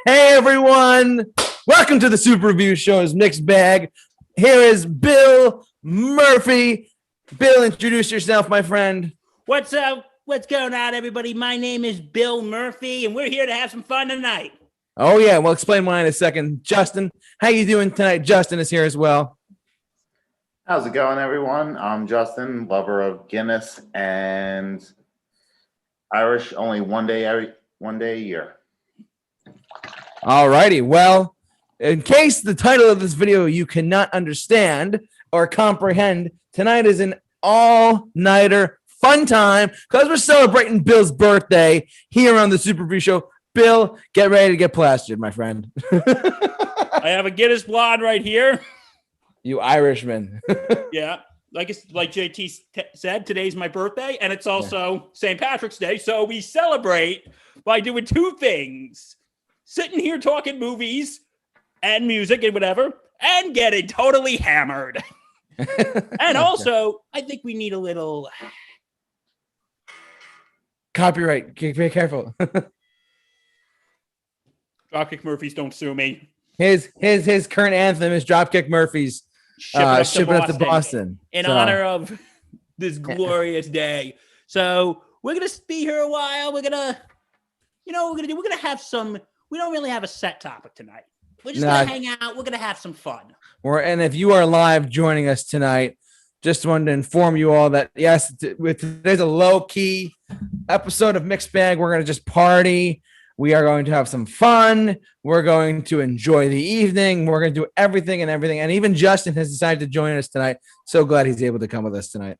Hey everyone, welcome to the Super Review Show's Mixed Bag. Here is Bill Murphy. Bill, introduce yourself, my friend. What's up? What's going on, everybody? My name is Bill Murphy, and we're here to have some fun tonight. Oh yeah, we'll explain why in a second. Justin, how you doing tonight? Justin is here as well. How's it going, everyone? I'm Justin, lover of Guinness and Irish, only one day a year. All righty. Well, in case the title of this video you cannot understand or comprehend, tonight is an all-nighter fun time because we're celebrating Bill's birthday here on the Super Review Show. Bill, get ready to get plastered, my friend. I have a Guinness blonde right here. You Irishman. Yeah. Like JT said, today's my birthday, and it's also St. Patrick's Day. So we celebrate by doing two things. Sitting here talking movies and music and whatever, and getting totally hammered. And also, I think we need a little copyright. Be careful. Dropkick Murphys, don't sue me. His current anthem is Dropkick Murphys. Shipping up to Boston in honor of this glorious day. So we're gonna be here a while. We're gonna have some. We don't really have a set topic tonight. We're just gonna hang out. We're gonna have some fun. And if you are live joining us tonight, just wanted to inform you all that yes, today's a low key episode of Mixed Bag. We're gonna just party. We are going to have some fun. We're going to enjoy the evening. We're going to do everything. And even Justin has decided to join us tonight. So glad he's able to come with us tonight.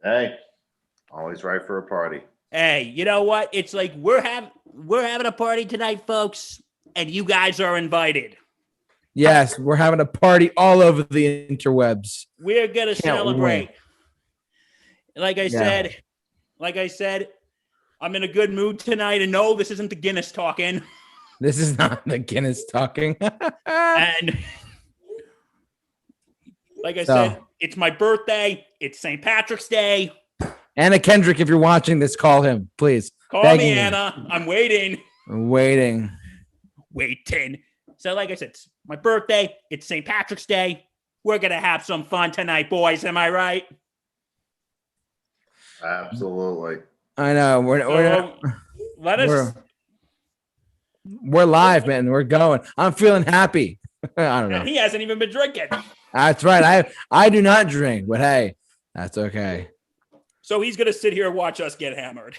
Hey, always right for a party. Hey, you know what? It's like we're having a party tonight, folks, and you guys are invited. Yes, we're having a party all over the interwebs. We're gonna celebrate. Like I said. I'm in a good mood tonight, and no, this isn't the Guinness talking. This is not the Guinness talking. And like I said, it's my birthday. It's St. Patrick's Day. Anna Kendrick, if you're watching this, call him, please. Call me, Anna. I'm waiting. Waiting. So like I said, it's my birthday. It's St. Patrick's Day. We're going to have some fun tonight, boys. Am I right? Absolutely. I know. We're live, man. We're going. I'm feeling happy. I don't know. He hasn't even been drinking. That's right. I do not drink, but hey, that's okay. So he's gonna sit here and watch us get hammered.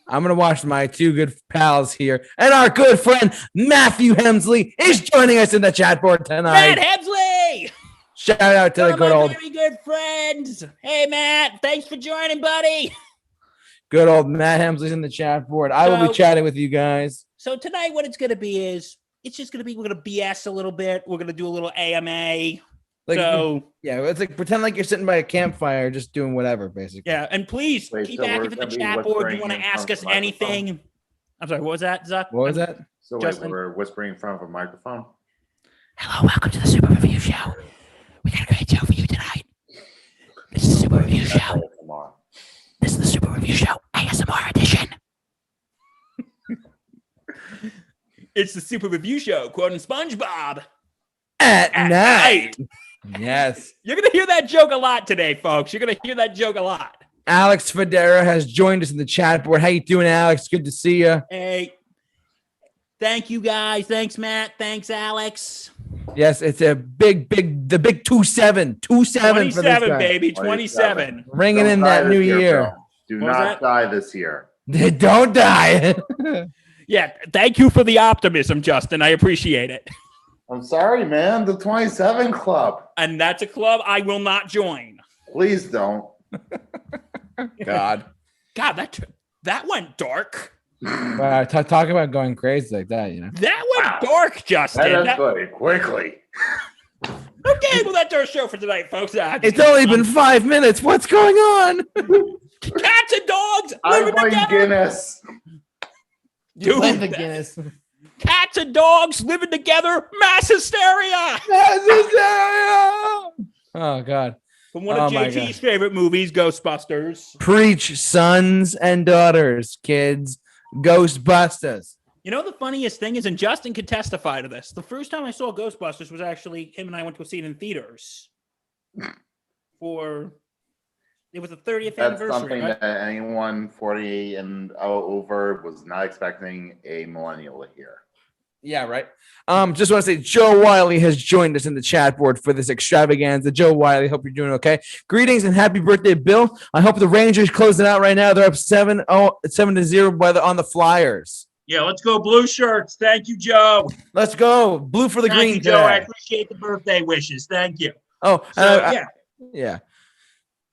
I'm gonna watch my two good pals here, and our good friend Mcu Hemsley is joining us in the chat board tonight. Matt Hemsley. Shout out to the good old, very good friends. Hey Matt, thanks for joining, buddy. Good old Matt Hemsley's in the chat board. I will be chatting with you guys. So tonight, what it's going to be is, we're going to BS a little bit. We're going to do a little AMA. It's like pretend like you're sitting by a campfire, just doing whatever, basically. Yeah, and please keep active in the chat board. You want to ask us anything? I'm sorry, what was that, Zuck? What was that? So we're whispering in front of a microphone. Hello, welcome to the Super Review Show. We got a great show for you tonight. This is the Super Review Show. This is the Super Review Show ASMR edition. It's the Super Review Show, quoting SpongeBob. At night. Yes. You're going to hear that joke a lot today, folks. You're going to hear that joke a lot. Alex Federa has joined us in the chat board. How you doing, Alex? Good to see you. Hey. Thank you, guys. Thanks, Matt. Thanks, Alex. Yes, it's a big 27 for this guy. Baby, 27. Ringing in that new year. Do not die this year. Don't die. Yeah, thank you for the optimism, Justin. I appreciate it. I'm sorry, man. The 27 Club. And that's a club I will not join. Please don't. God, that went dark. Wow, talk about going crazy like that, you know. That went dark, Justin. That escalated quickly. Okay, well, that's our show for tonight, folks. It's only been 5 minutes. What's going on? Cats and dogs living together. Guinness. Dude, the Guinness. Cats and dogs living together. Mass hysteria. Mass hysteria. Oh, God. From one of JT's favorite movies, Ghostbusters. Preach, sons and daughters, kids. Ghostbusters. You know, the funniest thing is, and Justin could testify to this, the first time I saw Ghostbusters was actually him and I went to see it in theaters it was the 30th That's anniversary. something Right? that anyone 40 and over was not expecting a millennial to hear. Yeah, right. Just want to say Joe Wiley has joined us in the chat board for this extravaganza. Joe Wiley, hope you're doing okay. Greetings and happy birthday, Bill. I hope the Rangers closing out right now. They're up 7-0 on the Flyers. Yeah, let's go blue shirts. Thank you, Joe. Let's go. Blue for the Thank green you, Joe. I today. appreciate the birthday wishes. Thank you. Oh, So, yeah.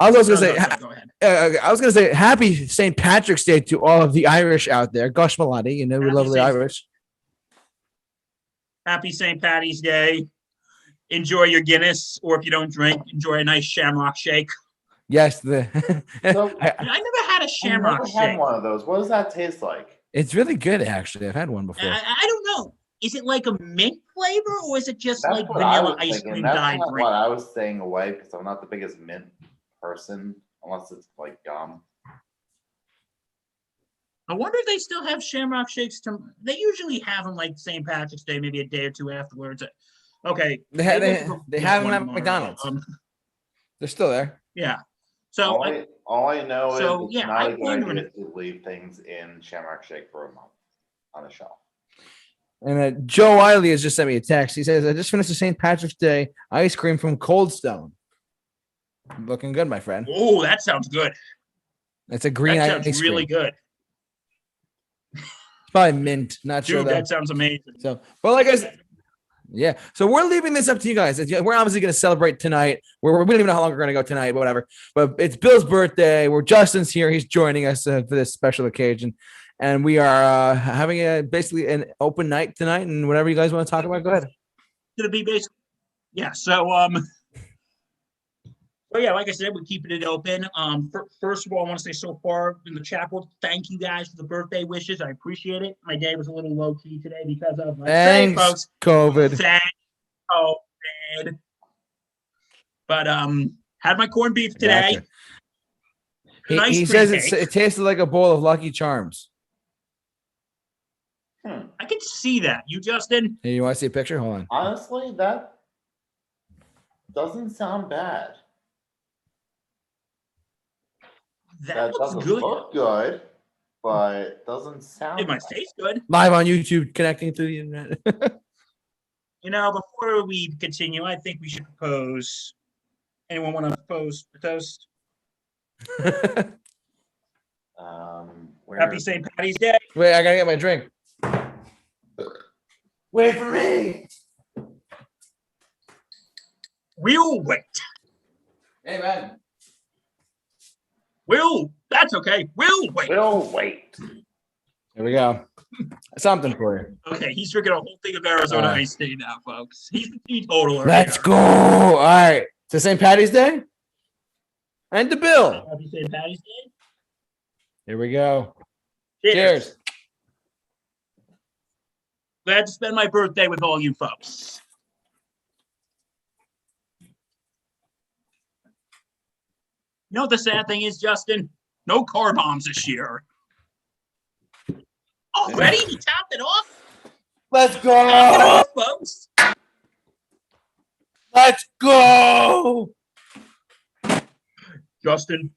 I was also going to say, go ahead. I was going to say happy St. Patrick's Day to all of the Irish out there. Gosh, Malati, you know, we love the Irish. Happy St. Patty's Day. Enjoy your Guinness, or if you don't drink, enjoy a nice Shamrock Shake. Yes, So, I never had a Shamrock I've never Shake. had one of those. What does that taste like? it's really good, actually. I've had one before. I don't know. Is it like a mint flavor, or is it just That's like what I vanilla was ice thinking. cream That's dyed not green? what I was staying away because I'm not the biggest mint person unless it's like gum. I wonder if they still have Shamrock Shakes. They usually have them like St. Patrick's Day, maybe a day or two afterwards. Okay. They have them one at tomorrow. McDonald's. They're still there. Yeah. So All I know so, is it's yeah, not a I'm good wondering idea to leave things in Shamrock Shake for a month on a shelf. And Joe Wiley has just sent me a text. He says, I just finished the St. Patrick's Day ice cream from Cold Stone. Looking good, my friend. oh, that sounds good. It's a green That ice sounds cream. really good. It's probably mint. Not sure Dude, though. that sounds amazing. So, but like I said, yeah. So we're leaving this up to you guys. We're obviously going to celebrate tonight. We don't even know how long we're going to go tonight, but whatever. But it's Bill's birthday. Justin's here. He's joining us for this special occasion. And we are having basically an open night tonight. And whatever you guys want to talk about, go ahead. Gonna be basically, yeah. So yeah, like I said, we're keeping it open. First of all, I want to say so far in the chat board, thank you guys for the birthday wishes. I appreciate it. My day was a little low key today because of Thanks, folks. COVID. Thanks, COVID. But had my corned beef today. Gotcha. He says it tasted like a bowl of Lucky Charms. I can see that. You, Justin? Hey, you want to see a picture? Hold on. Honestly, that doesn't sound bad. That looks doesn't good. look good, but doesn't sound It might bad. taste good. Live on YouTube, connecting to the internet. You know, before we continue, I think we should propose. Anyone want to propose a toast? Happy St. Patty's Day. Wait, I gotta get my drink. Wait for me. We'll wait. Amen. That's okay. We'll wait. We'll wait. Here we go. Something for you. Okay, he's drinking a whole thing of Arizona iced tea now, folks. He's the teetotaler. Let's here. go. All right. To St. Patty's Day and to Bill. Happy St. Patty's Day. Here we go. Cheers. Cheers. Glad to spend my birthday with all you folks. You know what the sad thing is, Justin? No car bombs this year. Already? He topped it off? Let's Topped it go. off, folks. Let's go. Justin,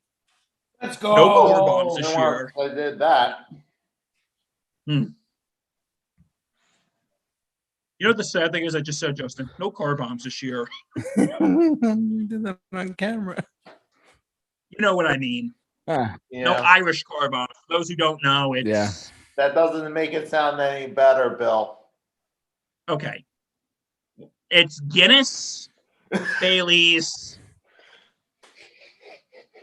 Let's go. no car bombs this year. I did that. You know what the sad thing is? I just said, Justin, no car bombs this year. Did that on camera. You know what I mean. Ah, No Irish car bombs. For those who don't know, it's Yeah. That doesn't make it sound any better, Bill. okay. It's Guinness, Bailey's,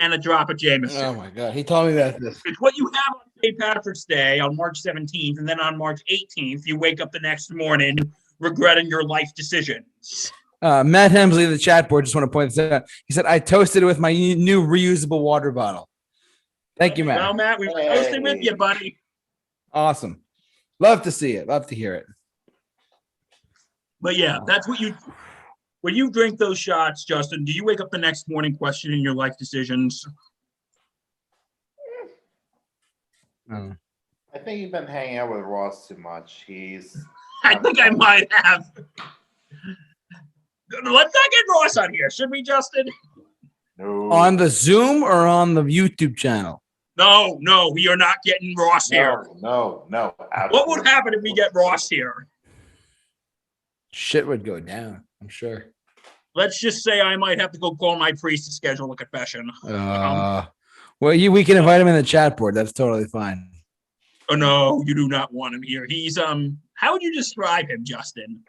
and a drop of Jameson. Oh my God. He told me that. It's what you have on St. Patrick's Day on March 17th, and then on March 18th, you wake up the next morning regretting your life decisions. Matt Hemsley, the chat board, just want to point this out. He said, I toasted it with my new reusable water bottle. Thank you, Matt. Well, Matt, we were toasting with you, buddy. Awesome. Love to see it. Love to hear it. But yeah, that's what you, when you drink those shots, Justin, do you wake up the next morning questioning your life decisions? I think you've been hanging out with Ross too much. I think I might have. Let's not get Ross on here, should we, Justin? No. On the Zoom or on the YouTube channel? No, we are not getting Ross here. No. What would happen if we get Ross here? Shit would go down, I'm sure. Let's just say I might have to go call my priest to schedule a confession. Well, we can invite him in the chat board. That's totally fine. Oh no, you do not want him here. He's how would you describe him, Justin?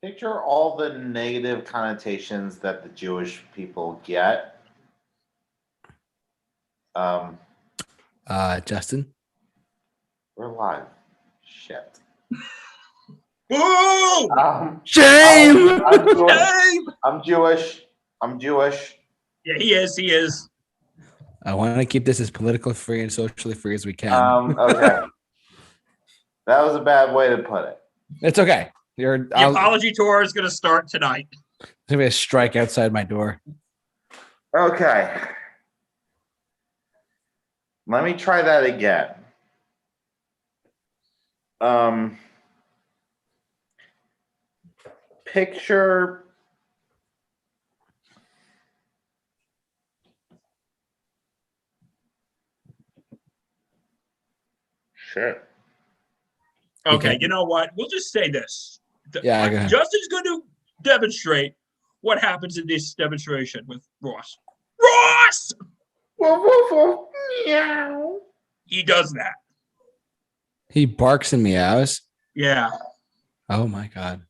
Picture all the negative connotations that the Jewish people get. Justin? We're live. Shit. Ooh! Shame! I'm Jewish. Yeah, he is. I want to keep this as politically free and socially free as we can. Okay. That was a bad way to put it. It's okay. The apology tour is going to start tonight. There's going to be a strike outside my door. Okay. Let me try that again. Picture shit. Okay, you know what? We'll just say this. Yeah, go ahead. Justin's going to demonstrate what happens in this demonstration with Ross. Ross! Meow. He does that. He barks and meows. Yeah. Oh my God.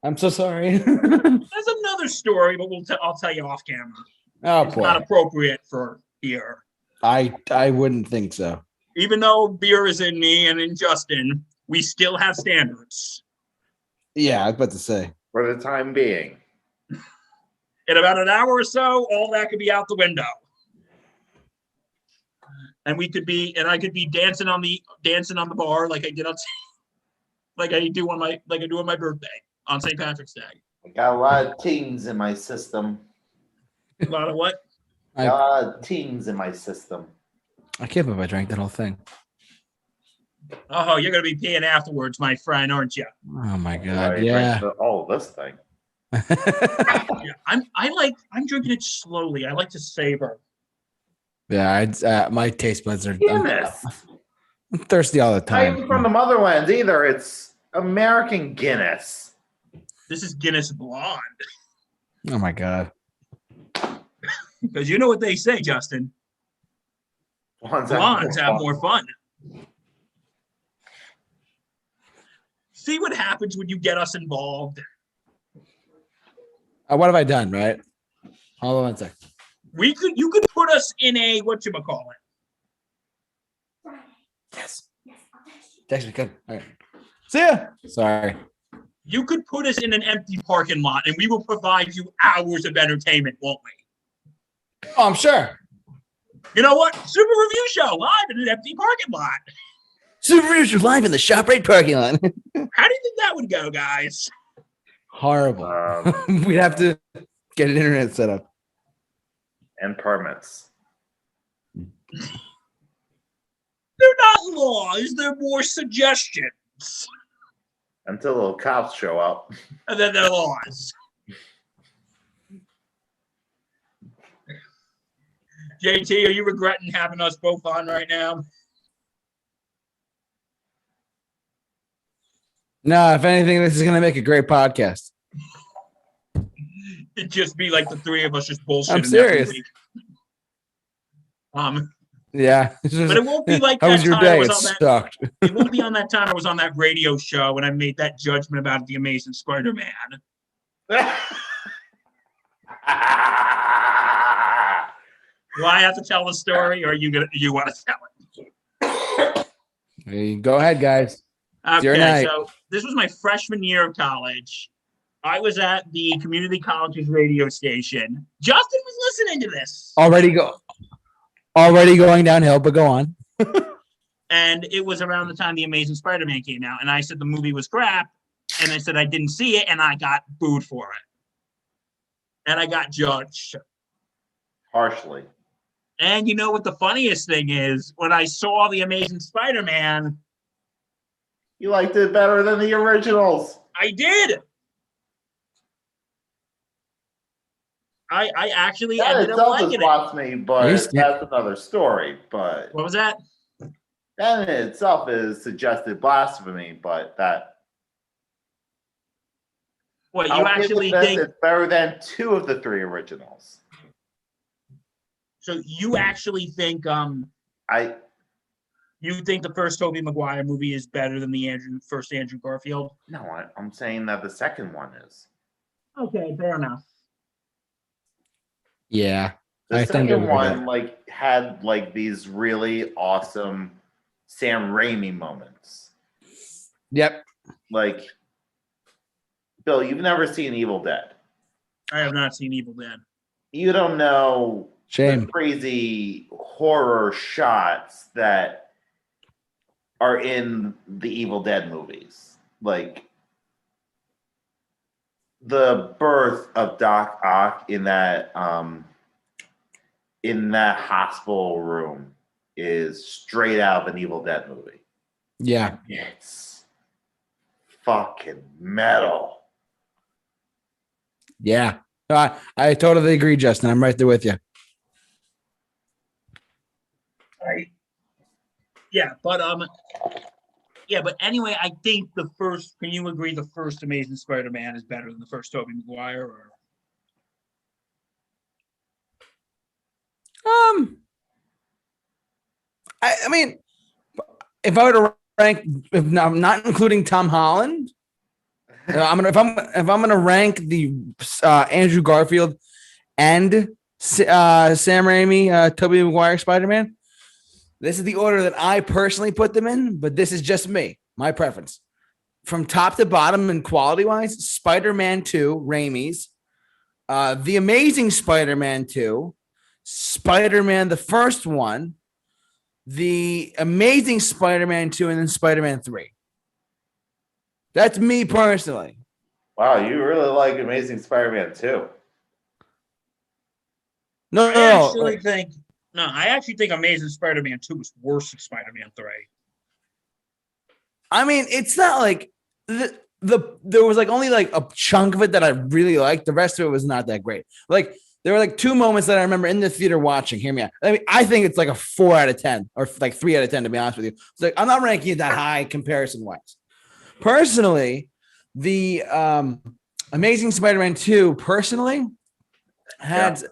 I'm so sorry. That's another story, but I'll tell you off camera. Oh It's boy. not appropriate for here. I wouldn't think so. Even though beer is in me and in Justin, we still have standards. Yeah, I was about to say. For the time being. In about an hour or so, all that could be out the window. And I could be dancing on the bar like I did like I do on my birthday on St. Patrick's Day. I got a lot of teens in my system. A lot of what? A lot of teens in my system. I can't believe I drank that whole thing. Oh, you're gonna be peeing afterwards, my friend, aren't you? Oh my I God. drank Yeah. this thing. Yeah, I'm drinking it slowly. I like to savor. Yeah, my taste buds are. Guinness. I'm thirsty all the Not time. even from the motherlands either. It's American Guinness. This is Guinness Blonde. Oh my God. Because you know what they say, Justin. Blondes have more fun. See what happens when you get us involved. What have I done, right? Hold on one sec. You could put us in a whatchamacallit. Yes. Text me, good. All right. See ya. Sorry. You could put us in an empty parking lot and we will provide you hours of entertainment, won't we? Oh, I'm sure. You know what? Super Review Show live in an empty parking lot. Super Reviews live in the ShopRite parking lot. How do you think that would go, guys? Horrible. We'd have to get an internet set up. And permits. They're not laws, they're more suggestions. Until the cops show up. And then they're laws. JT, are you regretting having us both on right now? No, if anything, this is going to make a great podcast. It'd just be like the three of us just bullshitting. I'm serious. every week. Yeah. But it won't be like How that was your time day? I It was on that. sucked. It won't be on that time I was on that radio show and I made that judgment about the Amazing Spider-Man. Do I have to tell the story, or you want to tell it? Go ahead, guys. It's your Okay, night. so this was my freshman year of college. I was at the community college's radio station. Justin was listening to this. Already going downhill, but go on. And it was around the time The Amazing Spider-Man came out. And I said the movie was crap. And I said I didn't see it, and I got booed for it. And I got judged. Partially. And you know what the funniest thing is? When I saw The Amazing Spider-Man, You liked it better than the originals. I did. I actually That ended up itself has liking it. lost me, but Yes. that's another story. But What was that? that in itself is suggested blasphemy, but that What, you I'll give actually it this, think, it's better than 2 of the 3 originals. so you actually think I you think the first Tobey Maguire movie is better than the first Andrew Garfield? no, I'm saying that the second one is. Okay, fair enough. Yeah. The I think second you're one right. had these really awesome Sam Raimi moments. Yep. Like, Bill, you've never seen Evil Dead. I have not seen Evil Dead. You don't know Shame. the crazy horror shots that are in the Evil Dead movies. Like the birth of Doc Ock in that hospital room is straight out of an Evil Dead movie. Yeah. It's fucking metal. Yeah. I totally agree, Justin. I'm right there with you. Right. Yeah, but anyway, I think the first. Can you agree the first Amazing Spider-Man is better than the first Tobey Maguire? Or I mean, if I were to rank, if I'm not including Tom Holland, if I'm gonna rank the Andrew Garfield and Sam Raimi, Tobey Maguire Spider-Man, this is the order that I personally put them in, but this is just me, my preference. From top to bottom and quality-wise, Spider-Man 2, Raimi's, The Amazing Spider-Man 2, Spider-Man, the first one, The Amazing Spider-Man 2, and then Spider-Man 3. That's me personally. Wow, you really like Amazing Spider-Man 2. No, I actually think Amazing Spider-Man 2 is worse than Spider-Man 3. I mean, it's not like there was like only like a chunk of it that I really liked. The rest of it was not that great. Like there were like 2 moments that I remember in the theater watching. Hear me out. I mean, I think it's like a 4 out of 10 or like 3 out of 10 to be honest with you. It's like I'm not ranking it that high comparison wise. Personally, the Amazing Spider-Man 2 personally had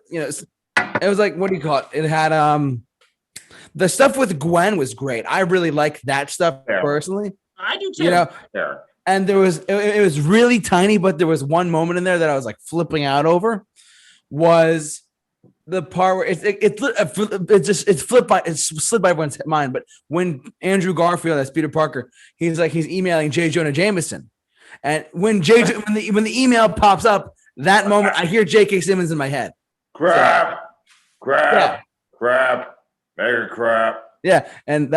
it was like, what do you call it? It had the stuff with Gwen was great. I really liked that stuff personally. I do too. And there was it was really tiny, but there was one moment in there that I was like flipping out over. Was the part where it's slid by everyone's mind. But when Andrew Garfield, that's Peter Parker, he's emailing J. Jonah Jameson, and when the email pops up, that moment I hear J.K. Simmons in my head. Crap, bigger crap. Yeah, and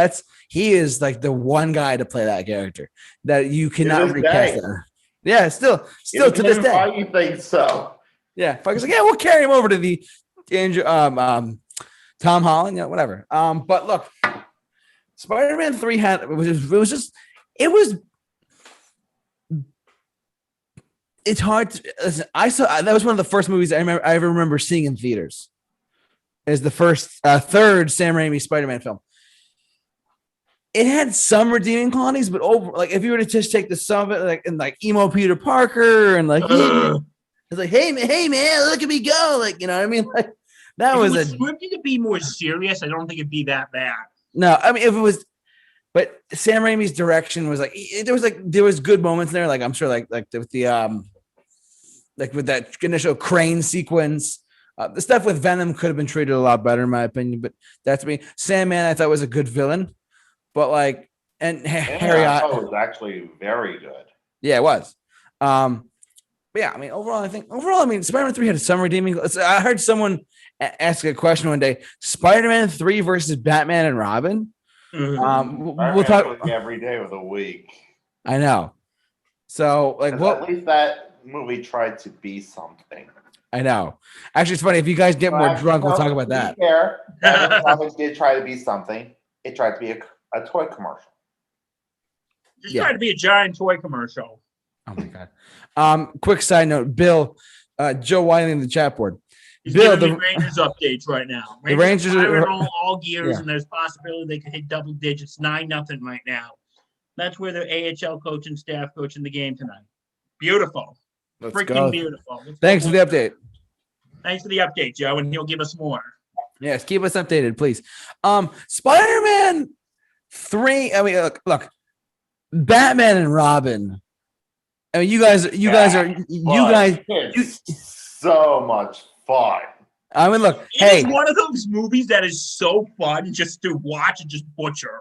he is like the one guy to play that character that you cannot recast that. Yeah, still to this day. Why you think so? Yeah, Parker's like, yeah, we'll carry him over to the Andrew, Tom Holland, whatever. But look, Spider-Man 3 it's hard to listen. That was one of the first movies I ever remember seeing in theaters. Is the third Sam Raimi Spider-Man film. It had some redeeming qualities, but if you were to just take the sum of it, like emo Peter Parker and it's like, hey man, look at me go, you know what I mean? Like that if was it was scripted to be more serious. I don't think it'd be that bad. No, I mean if it was, but Sam Raimi's direction was there was good moments there. Like I'm sure like with the with that initial crane sequence. The stuff with Venom could have been treated a lot better, in my opinion. But that's me. Sandman, I thought was a good villain, but Harry, I thought it was actually very good. Yeah, it was. But yeah, I mean, overall, Spider-Man 3 had some redeeming. I heard someone ask a question one day: Spider-Man 3 versus Batman and Robin. We'll talk every day of the week. I know. So, at least that movie tried to be something. I know. Actually, it's funny. If you guys get more drunk, we'll talk about that. Batman Comics did try to be something. It tried to be a toy commercial. Just trying to be a giant toy commercial. Oh my god. Quick side note, Bill, Joe Wiley in the chat board. He's Bill, giving me Rangers updates right now. The Rangers are all gears, and there's possibility they could hit double digits, 9-0 right now. That's where their AHL coach and staff coaching the game tonight. Beautiful. Freaking beautiful. Thanks for the update. Thanks for the update, Joe, and he'll give us more. Yes, keep us updated, please. Spider-Man 3. I mean, look, Batman and Robin. I mean, you guys so much fun. I mean, look, it's one of those movies that is so fun just to watch and just butcher.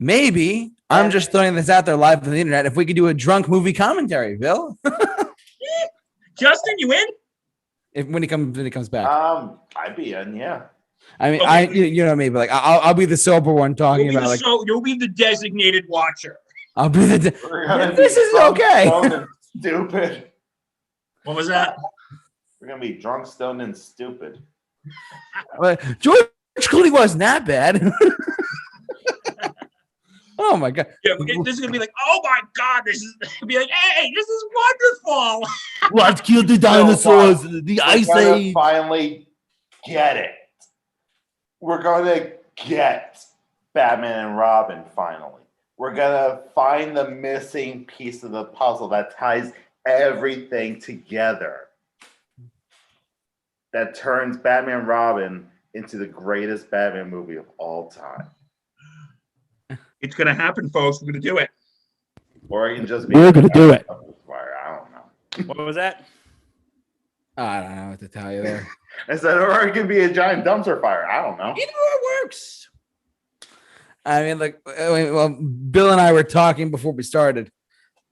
Maybe I'm just throwing this out there live on the internet. If we could do a drunk movie commentary, Bill. Justin, you in? When he comes back. I'd be in, yeah. I mean, you know me, but like I'll be the sober one talking about like. You'll be the designated watcher. I'll be the. This is okay. Stupid. What was that? We're gonna be drunk, stoned, and stupid. George Clooney wasn't that bad. Oh my god! Yeah, this is gonna be like, oh my god, this is be like, hey, this is wonderful. Let's kill the dinosaurs, the Ice Age. Finally, get it. We're gonna get Batman and Robin. Finally, we're gonna find the missing piece of the puzzle that ties everything together. That turns Batman and Robin into the greatest Batman movie of all time. It's going to happen, folks. We're going to do it. Or it can just be. We're going to do it. I don't know. What was that? I don't know what to tell you there. I said, or it can be a giant dumpster fire. I don't know. Either or works. I mean, like, well, Bill and I were talking before we started.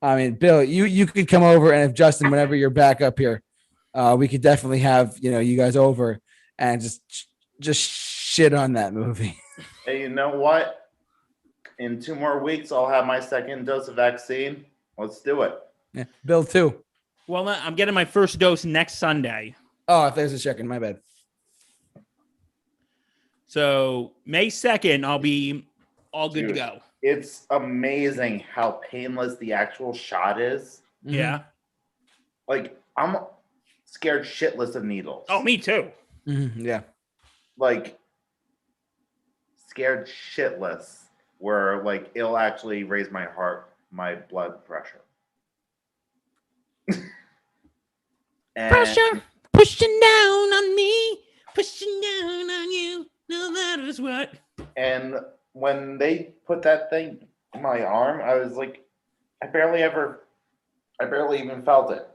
I mean, Bill, you could come over, and if Justin, whenever you're back up here, we could definitely have you guys over and just shit on that movie. Hey, you know what? In 2 more weeks, I'll have my second dose of vaccine. Let's do it. Yeah, Bill too. Well, I'm getting my first dose next Sunday. Oh, there's a second. My bad. So May 2nd, I'll be all good to go. It's amazing how painless the actual shot is. Yeah. Like, I'm scared shitless of needles. Oh, me too. Mm-hmm. Yeah. Like, scared shitless. Where like it'll actually raise my blood pressure. Pressure pushing down on me, pushing down on you. No matters what. And when they put that thing in my arm, I was like, I barely even felt it.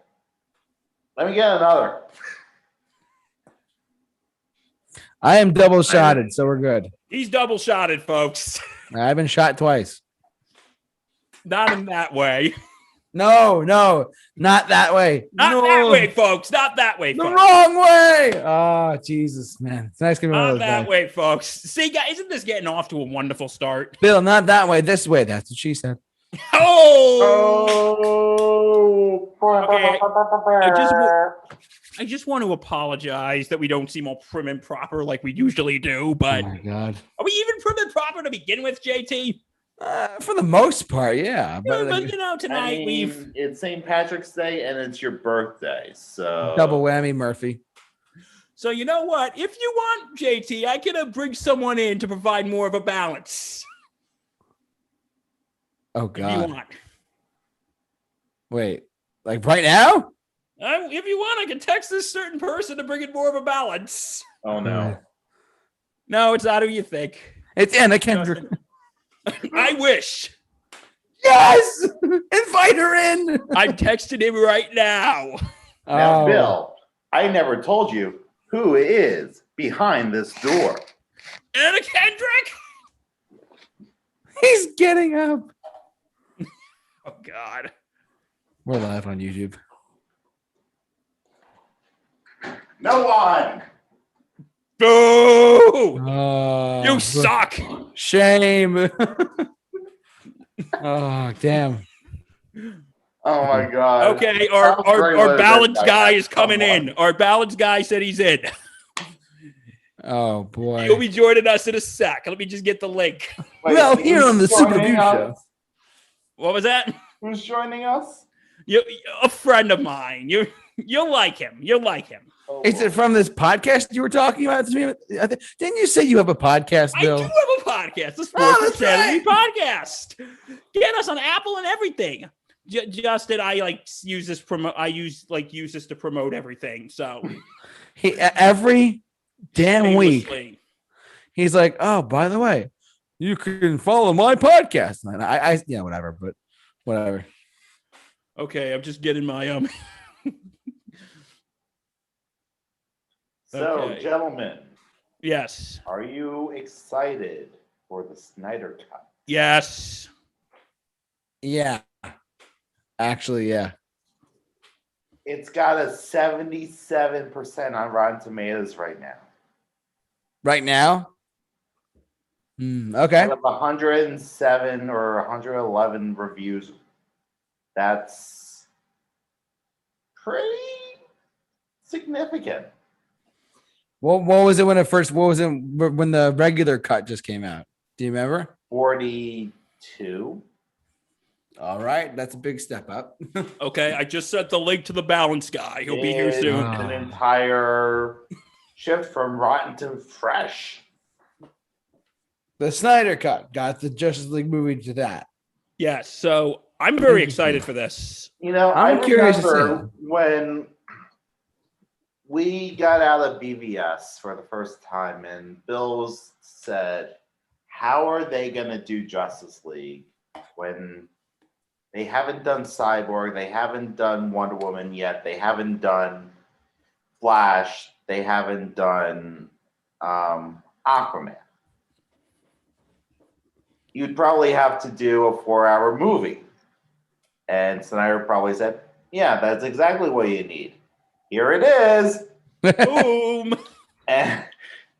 Let me get another. I am double shotted, so we're good. He's double shotted, folks. I've been shot twice. Not in that way. No, not that way. Not that way, folks. Not that way, the folks. wrong way. Oh, Jesus, man. It's nice to be one of Not those that guys. way, folks. See, guys, isn't this getting off to a wonderful start? Bill, not that way. This way. That's what she said. Oh! Okay. I just want to apologize that we don't seem all prim and proper like we usually do, but Oh my God. are we even prim and proper to begin with, JT? For the most part, yeah. But But tonight it's St. Patrick's Day and it's your birthday, so double whammy, Murphy. So you know what? If you want, JT, I can bring someone in to provide more of a balance. Oh If you God. want. Wait, like right now? If you want, I can text this certain person to bring in more of a balance. Oh no. No, it's not who you think. It's Anna Kendrick. I wish. Yes! Invite her in. I'm texting him right now. Now, Oh. Bill, I never told you who is behind this door. Anna Kendrick? He's getting up. Oh, God. We're live on YouTube. No one. Boo! Oh, You suck. Shame. Oh, damn. Oh my god. Okay, Sounds great our with balance this guy is Come coming on. in. Our balance guy said he's in. Oh boy. He'll be joining us in a sec. Let me just get the link. Wait, Well, here on the who's Super joining Review us? Show. What was that? Who's joining us? A friend of mine. You'll like him. You'll like him. Oh, Is it from this podcast you were talking about? Didn't you say you have a podcast, I do Bill? have a podcast, the Oh, Sports that's Insanity podcast. Get us on Apple and everything. Justin, I use this to promote everything. So Every damn week, shamelessly. he's like, "Oh, by the way, you can follow my podcast." And I yeah, whatever, but whatever. Okay, I'm just getting my So, Okay. gentlemen, Yes. are you excited for the Snyder Cut? Yes. Yeah, actually, yeah. It's got a 77% on Rotten Tomatoes right now. Right now. Okay. Out of 107 or 111 reviews, that's pretty significant. What was it when it first? What was it when the regular cut just came out? Do you remember? 42. All right, that's a big step up. Okay, I just sent the link to the balance guy. He'll be here soon. An entire shift from rotten to fresh. The Snyder Cut got the Justice League movie to that. Yes, so I'm very excited for this. You know, I'm curious to remember when we got out of BVS for the first time, and Bills said, "How are they going to do Justice League when they haven't done Cyborg, they haven't done Wonder Woman yet, they haven't done Flash, they haven't done Aquaman? You'd probably have to do a 4-hour movie." And Snyder probably said, "Yeah, that's exactly what you need. Here it is." Boom. And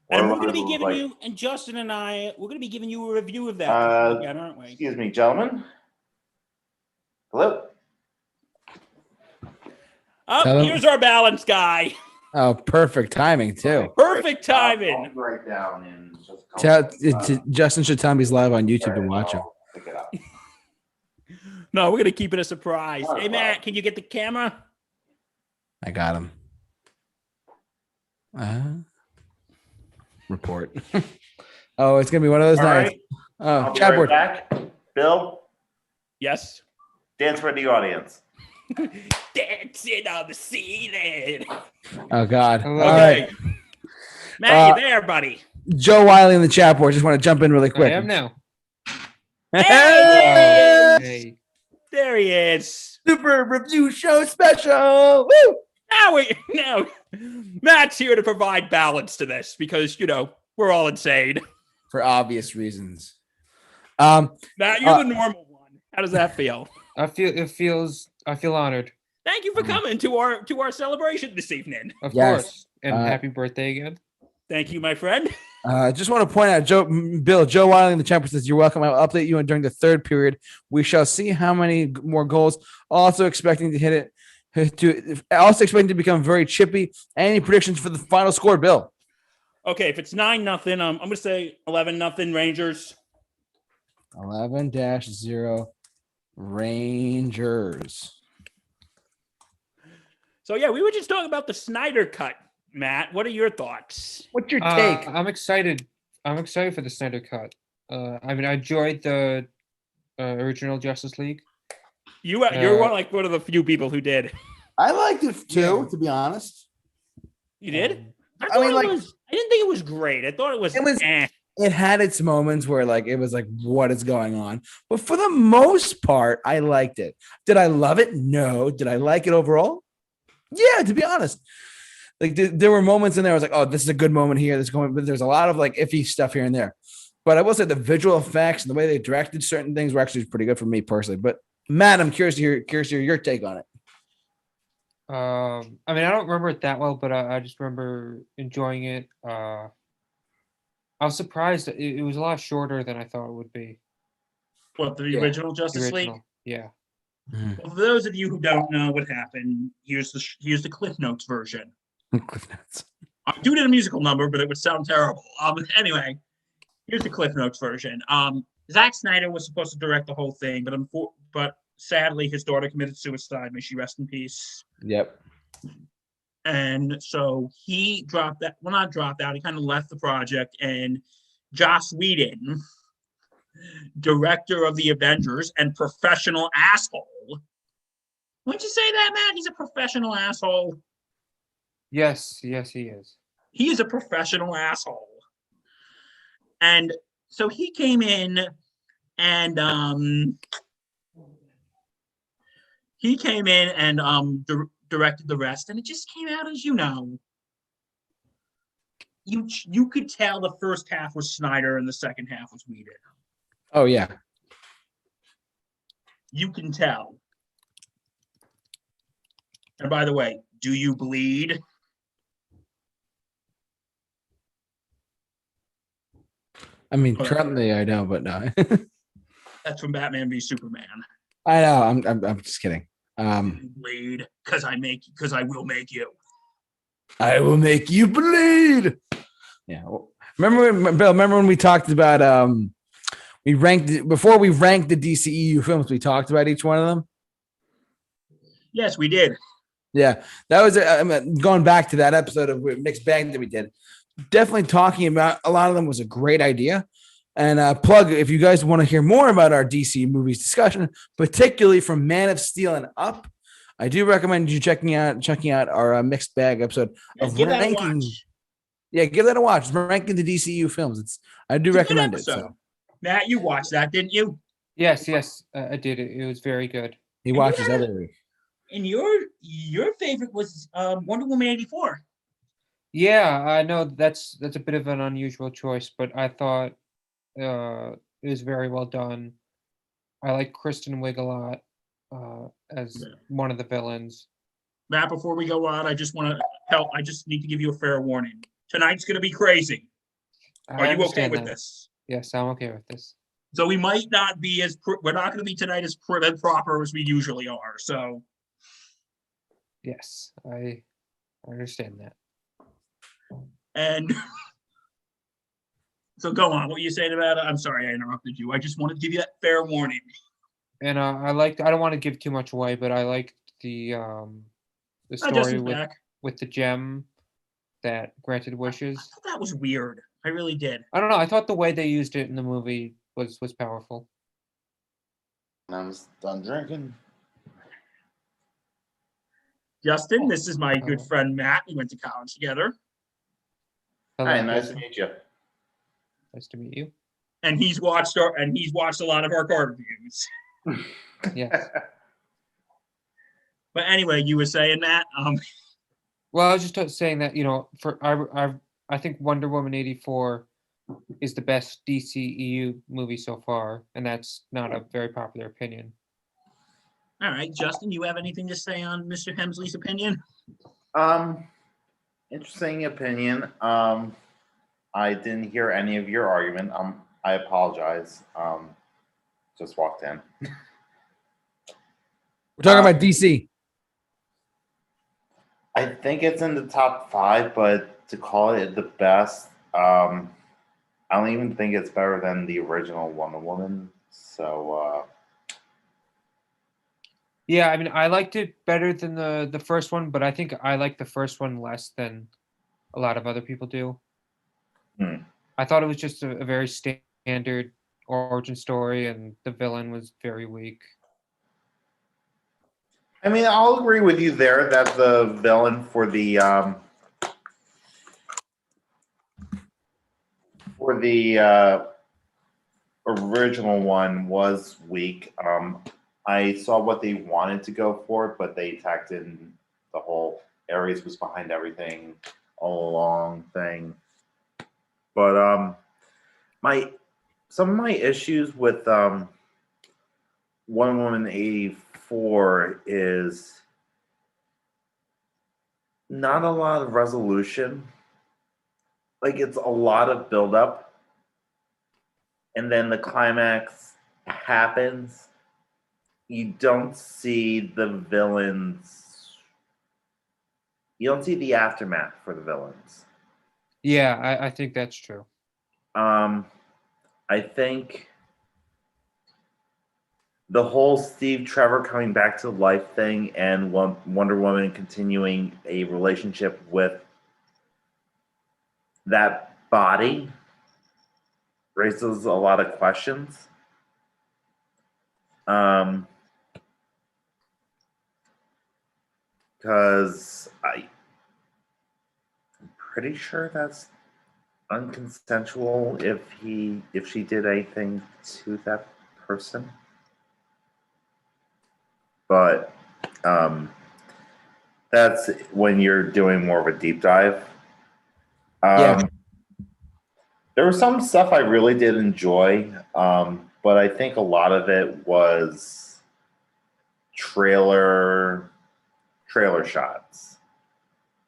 And we're going to be giving you, and Justin and I, we're going to be giving you a review of that again, aren't we? Excuse me, gentlemen. Hello? Oh, here's our balance guy. Oh, perfect timing too. Perfect timing. I'll write down in just a couple Justin should tell me he's live on YouTube to watch him. I'll pick it up. No, we're going to keep it a surprise. Oh, Hey, Matt, can you get the camera? I got him. Report. Oh, it's gonna be one of those All nights. right. Oh, I'll be chat right board. back. Bill, Yes. dance for the audience. Dancing on the ceiling. Oh God. Hello. All Okay. right. Matt, you there, buddy? Joe Wiley in the chat board. Just want to jump in really I quick. am now. Hey! Hey. There he is. Super Review Show special. Woo! Now, Matt's here to provide balance to this because, we're all insane. For obvious reasons. Matt, you're the normal one. How does that feel? I feel honored. Thank you for coming to our celebration this evening. Of Yes. course. And happy birthday again. Thank you, my friend. Just want to point out, Joe Wiley in the chat board says, "You're welcome. I'll update you during the third period. We shall see how many more goals. Also expecting to hit it. Also expecting to become very chippy. Any predictions for the final score, Bill?" Okay, if it's 9-0, I'm going to say 11-0 Rangers. 11-0 Rangers. So, yeah, we were just talking about the Snyder Cut, Matt. What are your thoughts? What's your take? I'm excited. I'm excited for the Snyder Cut. I enjoyed the original Justice League. You're one of the few people who did. I liked it too, Yeah. to be honest. You did? I didn't think it was great. I thought it was. It had its moments where it was like, what is going on? But for the most part, I liked it. Did I love it? No. Did I like it overall? Yeah, to be honest. Like there were moments in there I was like, oh, this is a good moment here. But there's a lot of iffy stuff here and there. But I will say the visual effects and the way they directed certain things were actually pretty good for me personally. But Matt, I'm curious to hear your take on it. I don't remember it that well, but I just remember enjoying it. I was surprised that it was a lot shorter than I thought it would be. What, the Yeah. original The Justice League? original. Yeah. Mhm. Well, for those of you who don't know what happened, here's the Cliff Notes version. Cliff Notes. I do it in a musical number, but it would sound terrible. Anyway, here's the Cliff Notes version. Zack Snyder was supposed to direct the whole thing, but sadly his daughter committed suicide. May she rest in peace. Yep. And so he dropped that. Well, not dropped out. He kind of left the project, and Joss Whedon, director of the Avengers and professional asshole. Wouldn't you say that, Matt? He's a professional asshole. Yes, he is. He is a professional asshole. And so he came in and directed the rest, and it just came out as you could tell the first half was Snyder and the second half was Whedon. Oh yeah. You can tell. And by the way, do you bleed? I mean, currently I know, but no. That's from Batman v Superman. I know. I'm just kidding. You bleed because I will make you. I will make you bleed. Yeah. Remember when we talked about before we ranked the DCEU films, we talked about each one of them? Yes, we did. Yeah. That was going back to that episode of Mixed Bag that we did. Definitely talking about a lot of them was a great idea. And plug, if you guys want to hear more about our DC movies discussion, particularly from Man of Steel and up, I do recommend you checking out our Mixed Bag episode of Give that a ranking. watch. Yeah, give that a watch. Ranking the DCU films. I do recommend it. So. Matt, you watched that, didn't you? Yes, I did. It was very good. He watches every week. And your favorite was Wonder Woman 84. Yeah, I know that's a bit of an unusual choice, but I thought it was very well done. I like Kristen Wiig a lot as one of the villains. Matt, before we go on, I just need to give you a fair warning. Tonight's going to be crazy. Are you okay with this? Yes, I'm okay with this. So we might not be we're not going to be tonight as proper as we usually are. So yes, I understand that. And so go on. What you saying about it? I'm sorry I interrupted you. I just wanted to give you that fair warning. And I don't want to give too much away, but I liked the story with the gem that granted wishes. I thought that was weird. I really did. I don't know. I thought the way they used it in the movie was powerful. I'm done drinking. Justin, this is my good friend Matt. We went to college together. Hi, nice to meet you. Nice to meet you. And he's watched a lot of our card reviews. Yes. But anyway, you were saying, Matt. Well, I was just saying that I think Wonder Woman 84 is the best DCEU movie so far, and that's not a very popular opinion. All right, Justin, you have anything to say on Mr. Hemsley's opinion? Interesting opinion. I didn't hear any of your argument. I apologize. Just walked in. We're talking about DC. I think it's in the top 5, but to call it the best, I don't even think it's better than the original Wonder Woman. So, yeah, I mean, I liked it better than the first one, but I think I like the first one less than a lot of other people do. I thought it was just a very standard origin story, and the villain was very weak. I mean, I'll agree with you there that the villain for the original one was weak. I saw what they wanted to go for, but they tacked in the whole Ares was behind everything all along thing. But some of my issues with Wonder Woman 84 is not a lot of resolution. Like, it's a lot of buildup, and then the climax happens, you don't see the villains. You don't see the aftermath for the villains. Yeah, I think that's true. I think the whole Steve Trevor coming back to life thing and Wonder Woman continuing a relationship with that body raises a lot of questions. Because I'm pretty sure that's unconsensual if she did anything to that person. But that's when you're doing more of a deep dive. Yeah. There was some stuff I really did enjoy, but I think a lot of it was trailer shots.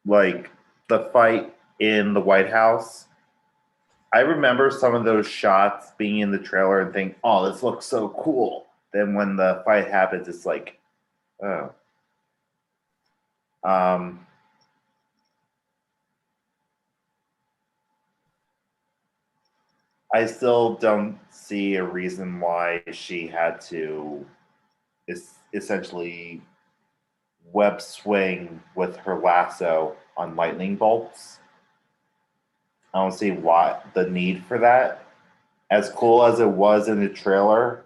Like the fight in the White House. I remember some of those shots being in the trailer and think, oh, this looks so cool. Then when the fight happens, it's like, oh. I still don't see a reason why she had to essentially web swing with her lasso on lightning bolts. I don't see why the need for that. As cool as it was in the trailer,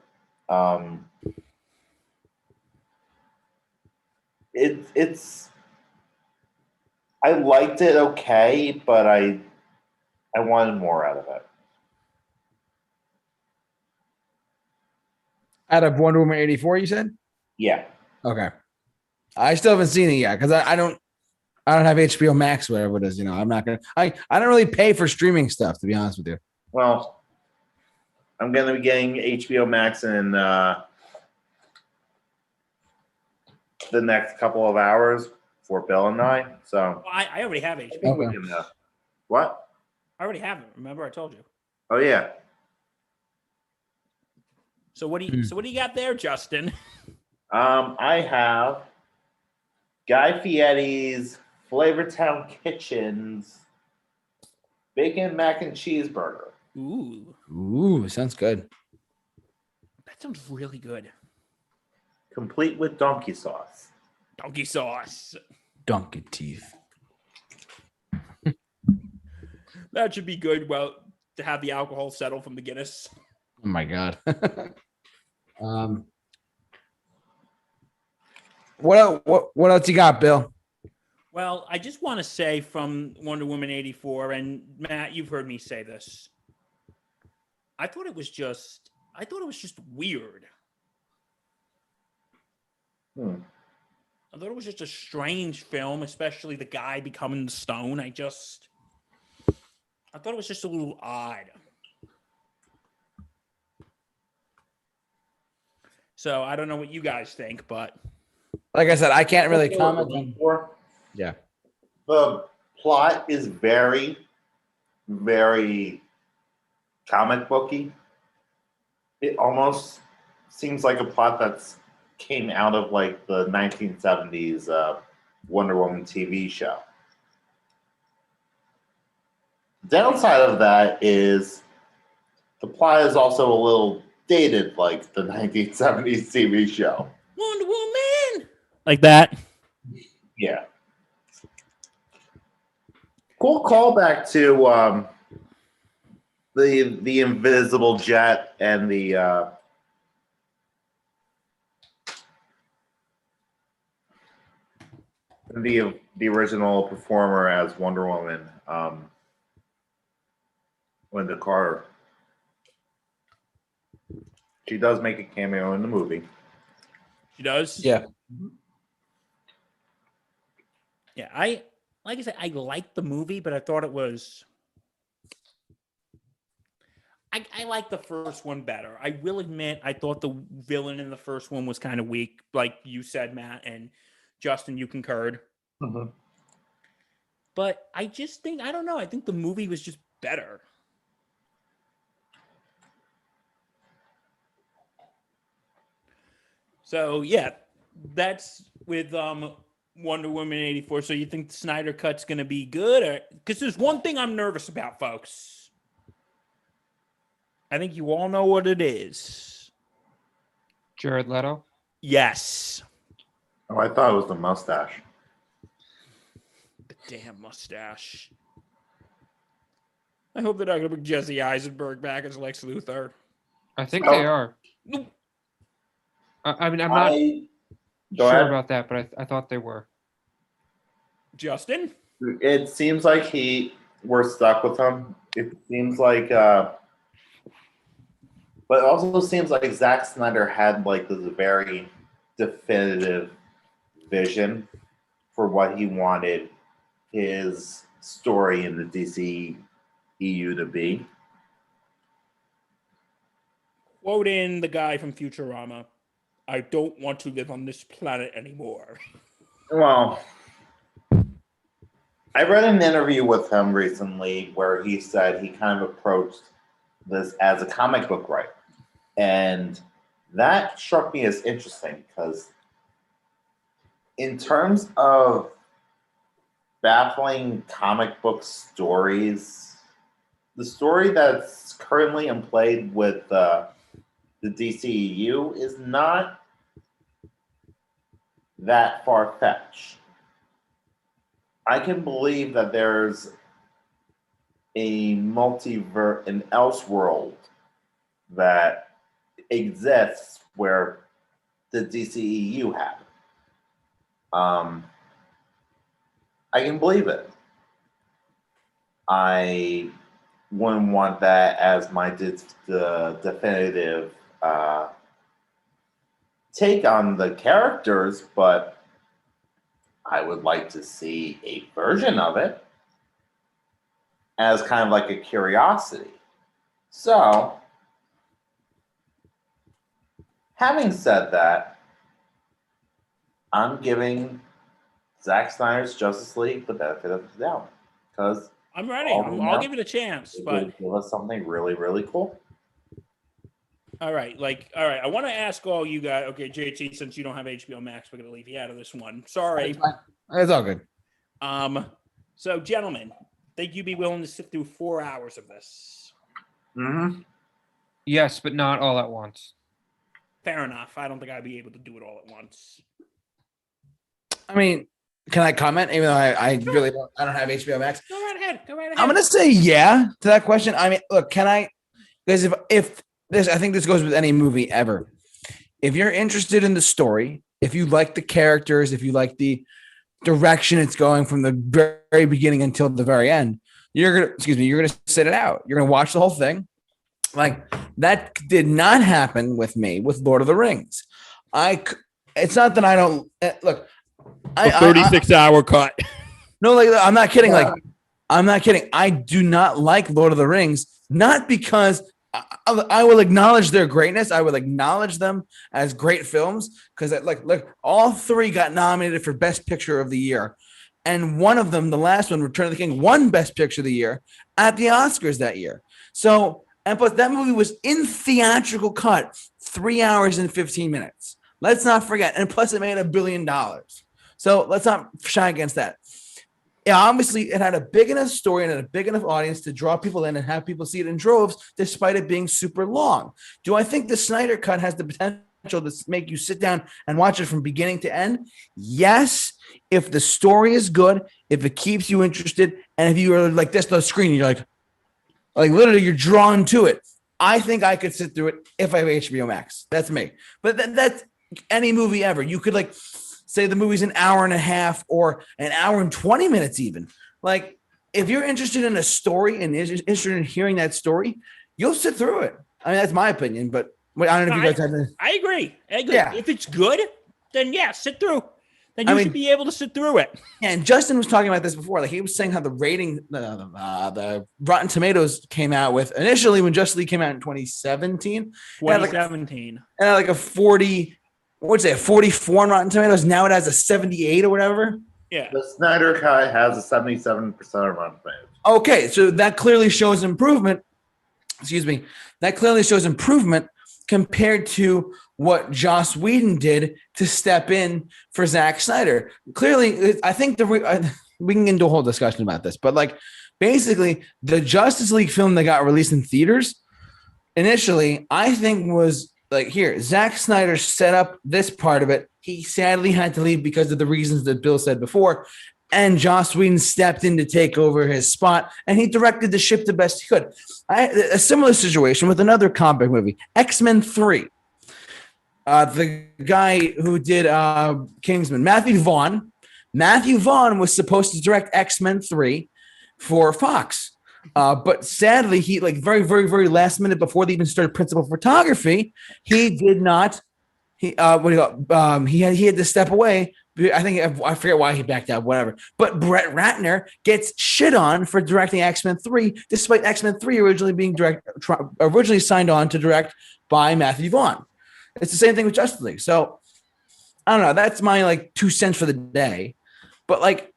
it's I liked it okay, but I wanted more out of it. Out of Wonder Woman 84, you said? Yeah. Okay. I still haven't seen it yet because I don't have HBO Max, whatever it is. I'm not gonna. I don't really pay for streaming stuff, to be honest with you. Well, I'm gonna be getting HBO Max in the next couple of hours for Bill and I. So I already have HBO. Okay. What? I already have it. Remember, I told you. Oh yeah. So what do you got there, Justin? I have Guy Fieri's Flavortown Kitchen's bacon mac and cheeseburger. Ooh, Sounds good. That sounds really good. Complete with donkey sauce. Donkey sauce. Donkey teeth. That should be good. Well, to have the alcohol settle from the Guinness. Oh my god. What else you got, Bill? Well, I just want to say from Wonder Woman 84, and Matt, you've heard me say this. I thought it was just weird. I thought it was just a strange film, especially the guy becoming the stone. I thought it was just a little odd. So I don't know what you guys think, but Like I said, I can't really comment on. Yeah. The plot is very, very comic booky. It almost seems like a plot that's came out of like the 1970s Wonder Woman TV show. The downside of that is the plot is also a little dated like the 1970s TV show. Wonder Woman! Like that. Yeah. Cool callback to the invisible jet and the original performer as Wonder Woman, Linda Carter. She does make a cameo in the movie. She does? Yeah. Yeah, like I said, I liked the movie, but I thought it was... I like the first one better. I will admit, I thought the villain in the first one was kind of weak, like you said, Matt, and Justin, you concurred. Mm-hmm. But I just think, I don't know, I think the movie was just better. So yeah, that's with Wonder Woman 84. So you think the Snyder Cut's going to be good? Or because there's one thing I'm nervous about, folks. I think you all know what it is. Jared Leto. Yes. Oh, I thought it was the mustache. The damn mustache. I hope they're not going to bring Jesse Eisenberg back as Lex Luthor. I think Oh. they are. I mean, I'm not Go sure ahead. about that, but I thought they were. Justin? It seems like we're stuck with him. It seems like, but it also seems like Zack Snyder had like this very definitive vision for what he wanted his story in the DC EU to be. Quote in the guy from Futurama. I don't want to live on this planet anymore. Well, I read an interview with him recently where he said he kind of approached this as a comic book writer. And that struck me as interesting because in terms of baffling comic book stories, the story that's currently in play with the DCEU is not that far-fetched. I can believe that there's a an Elseworld that exists where the DCEU happened. I can believe it. I wouldn't want that as my definitive take on the characters, but I would like to see a version of it as kind of like a curiosity. So, having said that, I'm giving Zack Snyder's Justice League the benefit of the doubt because I'm ready. I'll give it a chance. it But would give us something really, really cool. all right. I want to ask all you guys. Okay, JT, since you don't have HBO Max, we're going to leave you out of this one. Sorry. It's all good. So, gentlemen, think you'd be willing to sit through 4 hours of this? Mm-hmm. Yes, but not all at once. Fair enough. I don't think I'd be able to do it all at once. I mean, can I comment? Even though I really don't have HBO Max. Go right ahead. I'm gonna say yeah to that question. I mean, look, can I? Because if this, I think this goes with any movie ever. If you're interested in the story, if you like the characters, if you like the direction it's going from the very beginning until the very end, you're gonna sit it out. You're gonna watch the whole thing. Like that did not happen with me with Lord of the Rings. It's not that I don't look. A 36-hour cut. No, like I'm not kidding. Like I'm not kidding. I do not like Lord of the Rings, not because I will acknowledge their greatness. I will acknowledge them as great films because look, all three got nominated for Best Picture of the Year, and one of them, the last one, Return of the King, won Best Picture of the Year at the Oscars that year. So, and plus that movie was in theatrical cut, 3 hours and 15 minutes. Let's not forget, and plus it made $1 billion. So let's not shy against that. Yeah, obviously it had a big enough story and a big enough audience to draw people in and have people see it in droves, despite it being super long. Do I think the Snyder Cut has the potential to make you sit down and watch it from beginning to end? Yes, if the story is good, if it keeps you interested, and if you are like this on the screen, you're like literally you're drawn to it. I think I could sit through it if I have HBO Max. That's me. But that's any movie ever. You could say the movie's an hour and a half or an hour and 20 minutes even. Like, if you're interested in a story and is interested in hearing that story, you'll sit through it. I mean, that's my opinion, but I don't know if you guys have to. I agree. Yeah. If it's good, then yeah, sit through. Then you should be able to sit through it. And Justin was talking about this before. Like, he was saying how the rating, the Rotten Tomatoes came out with initially when Justice League came out in 2017. 2017. And had like a 40, what'd you say, a 44 on Rotten Tomatoes. Now it has a 78 or whatever. Yeah. The Snyder Cut has a 77% of Rotten Tomatoes. Okay, so that clearly shows improvement. Excuse me. That clearly shows improvement compared to what Joss Whedon did to step in for Zack Snyder. Clearly, I think we can get into a whole discussion about this, but like basically the Justice League film that got released in theaters initially, I think was like, here, Zack Snyder set up this part of it. He sadly had to leave because of the reasons that Bill said before. And Joss Whedon stepped in to take over his spot, and he directed the ship the best he could. A similar situation with another comic movie, X-Men 3. The guy who did Kingsman, Matthew Vaughn. Matthew Vaughn was supposed to direct X-Men 3 for Fox. But sadly, he very, very, very last minute before they even started principal photography, he did not. He had to step away. I forget why he backed out, whatever. But Brett Ratner gets shit on for directing X-Men 3, despite X-Men 3 originally signed on to direct by Matthew Vaughn. It's the same thing with Justice League. So I don't know. That's my 2 cents for the day. But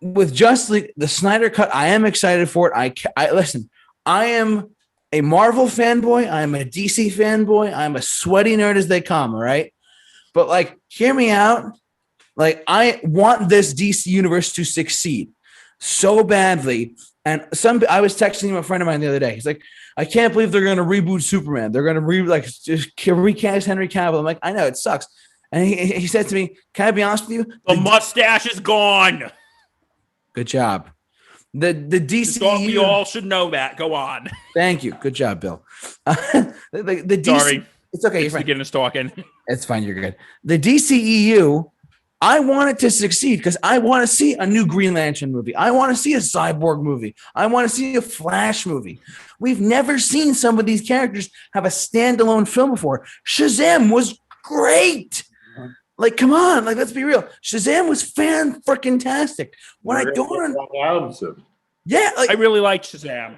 with Justice League, the Snyder Cut, I am excited for it. I listen. I am a Marvel fanboy. I am a DC fanboy. I'm a sweaty nerd as they come. All right, but hear me out. I want this DC universe to succeed so badly. And I was texting a friend of mine the other day. He's like, I can't believe they're going to reboot Superman. They're going to just recast Henry Cavill. I'm like, I know, it sucks. And he said to me, can I be honest with you? The mustache is gone. Good job. The DC. We all should know that. Go on. Thank you. Good job, Bill. The DC. Sorry. It's okay. You're fine. Beginning us talking. It's fine. You're good. The DCEU, I want it to succeed because I want to see a new Green Lantern movie. I want to see a Cyborg movie. I want to see a Flash movie. We've never seen some of these characters have a standalone film before. Shazam was great. Come on, let's be real. Shazam was fan-freaking-tastic. What I don't yeah, I really like Shazam.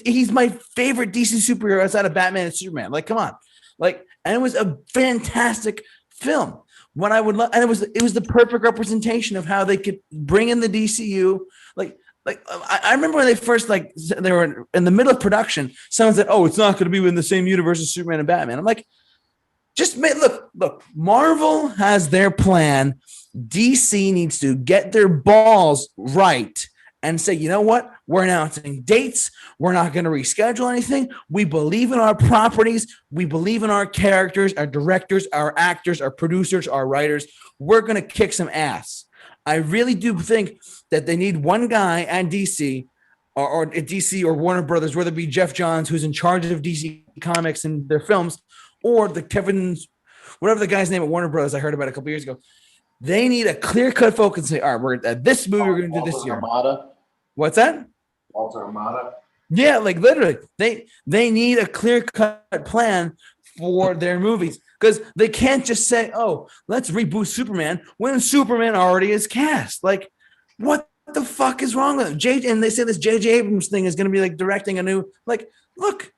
He's my favorite DC superhero outside of Batman and Superman. Come on, and it was a fantastic film. What I would love, and it was the perfect representation of how they could bring in the DCU. I remember when they first they were in the middle of production. Someone said, "Oh, it's not going to be in the same universe as Superman and Batman." I'm like, look. Marvel has their plan. DC needs to get their balls right and say, you know what? We're announcing dates. We're not going to reschedule anything. We believe in our properties. We believe in our characters, our directors, our actors, our producers, our writers. We're going to kick some ass. I really do think that they need one guy at DC or at DC or Warner Brothers, whether it be Jeff Johns, who's in charge of DC Comics and their films, or whatever the guy's name at Warner Brothers I heard about a couple years ago. They need a clear-cut focus and say, all right, we're at this movie we're going to do this year. Armada. What's that? Walter Armada. Yeah, literally. They need a clear-cut plan for their movies because they can't just say, oh, let's reboot Superman when Superman already is cast. What the fuck is wrong with them? And they say this J.J. Abrams thing is going to be directing a new, look,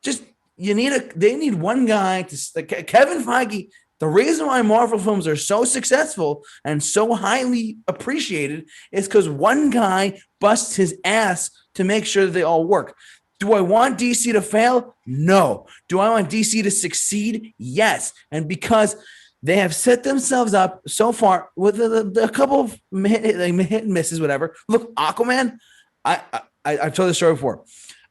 just they need one guy to Kevin Feige. The reason why Marvel films are so successful and so highly appreciated is because one guy busts his ass to make sure that they all work. Do I want DC to fail? No. Do I want DC to succeed? Yes. And because they have set themselves up so far with a couple of hit and misses, whatever. Look, Aquaman, I've told this story before.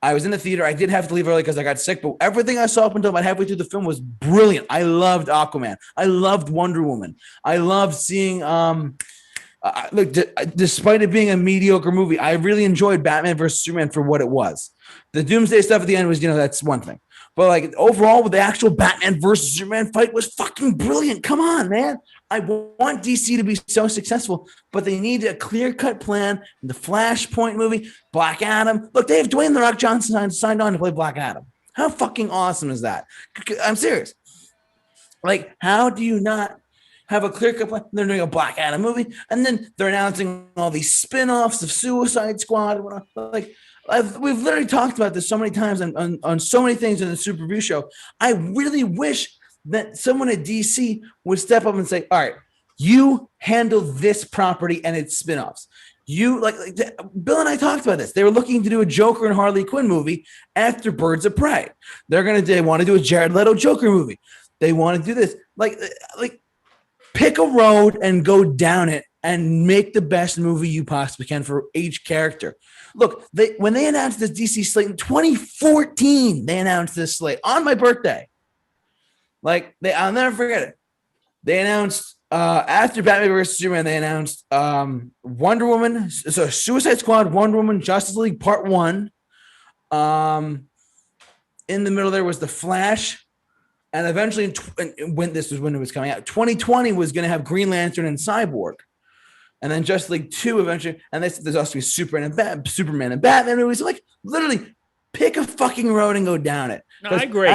I was in the theater. I did have to leave early because I got sick, but everything I saw up until about halfway through the film was brilliant. I loved Aquaman. I loved Wonder Woman. I loved seeing despite it being a mediocre movie, I really enjoyed Batman versus Superman for what it was. The Doomsday stuff at the end was, that's one thing. But overall, with the actual Batman versus Superman fight was fucking brilliant. Come on, man. I want DC to be so successful, but they need a clear-cut plan. The Flashpoint movie, Black Adam. Look, they have Dwayne "The Rock" Johnson signed on to play Black Adam. How fucking awesome is that? I'm serious. How do you not have a clear-cut plan? They're doing a Black Adam movie, and then they're announcing all these spin-offs of Suicide Squad. We've literally talked about this so many times on so many things in the Super Review Show. I really wish that someone at DC would step up and say, all right, you handle this property and its spinoffs. Bill and I talked about this. They were looking to do a Joker and Harley Quinn movie after Birds of Prey. They want to do a Jared Leto Joker movie. They want to do this. Like pick a road and go down it and make the best movie you possibly can for each character. Look, when they announced this DC slate in 2014, they announced this slate on my birthday. I'll never forget it. They announced after Batman vs Superman, they announced Wonder Woman, so Suicide Squad, Wonder Woman, Justice League Part 1. In the middle there was The Flash, and eventually, when it was coming out, 2020 was going to have Green Lantern and Cyborg, and then Justice League 2 eventually, and there's also Superman and Batman movies. Like literally, pick a fucking road and go down it. No, I agree.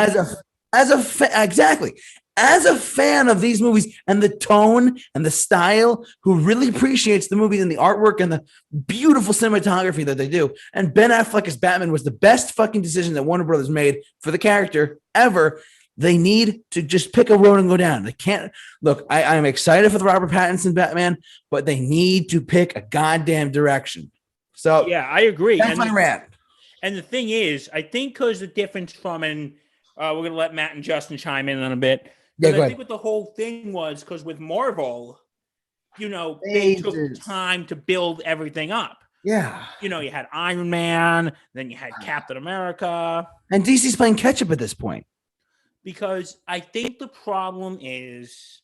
As a fan of these movies and the tone and the style, who really appreciates the movies and the artwork and the beautiful cinematography that they do, and Ben Affleck as Batman was the best fucking decision that Warner Brothers made for the character ever. They need to just pick a road and go down. They can't look. I'm excited for the Robert Pattinson Batman, but they need to pick a goddamn direction. So yeah, I agree. That's my rant. And the thing is, I think because the difference from we're going to let Matt and Justin chime in on a bit. Yeah, I think what the whole thing was, because with Marvel, they took time to build everything up. Yeah. You had Iron Man, then you had Captain America. And DC's playing catch up at this point. Because I think the problem is,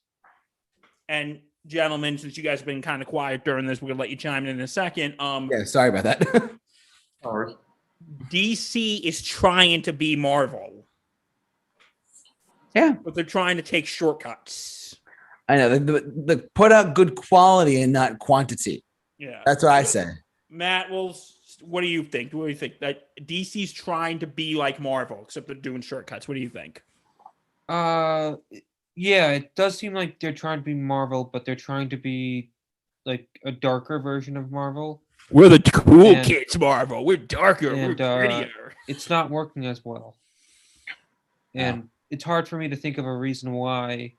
and gentlemen, since you guys have been kind of quiet during this, we're going to let you chime in a second. Yeah, sorry about that. Sorry. DC is trying to be Marvel. Yeah. But they're trying to take shortcuts. I know. They put out good quality and not quantity. Yeah. That's what I say. Matt, what do you think? What do you think? That DC's trying to be like Marvel, except they're doing shortcuts. What do you think? Yeah, it does seem like they're trying to be Marvel, but they're trying to be like a darker version of Marvel. We're the cool kids, Marvel. We're darker. We're prettier. It's not working as well. And it's hard for me to think of a reason why,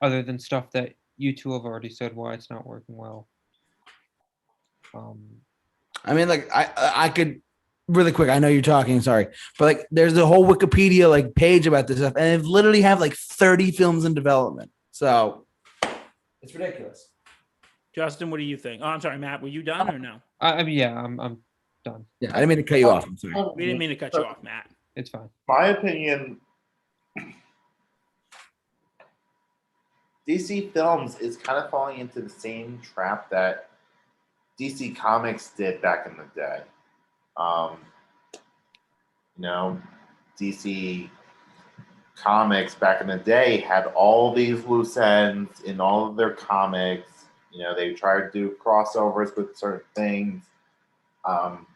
other than stuff that you two have already said, why it's not working well. I mean, I could really quick. I know you're talking. Sorry, but there's a whole Wikipedia page about this stuff, and they literally have 30 films in development. So it's ridiculous. Justin, what do you think? Oh, I'm sorry, Matt. Were you done or no? I'm done. Yeah, I didn't mean to cut you off. I'm sorry. We didn't mean to cut you off, Matt. It's fine. My opinion, DC Films is kind of falling into the same trap that DC Comics did back in the day. DC Comics back in the day had all these loose ends in all of their comics. They tried to do crossovers with certain things.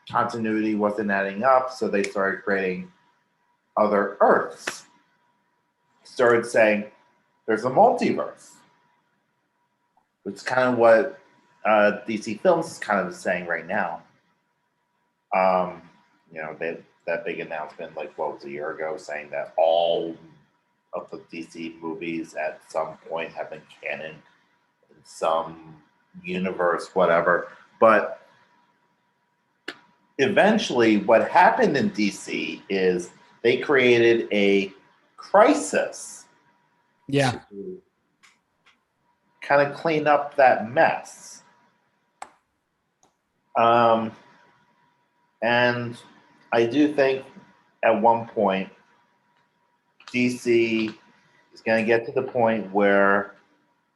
Continuity wasn't adding up, so they started creating other Earths. Started saying, there's a multiverse. Which is kind of what DC Films is kind of saying right now. That big announcement, what was a year ago, saying that all of the DC movies at some point have been canon in some universe, whatever. But eventually, what happened in DC is they created a crisis. Yeah. To kind of clean up that mess. And I do think at one point DC is going to get to the point where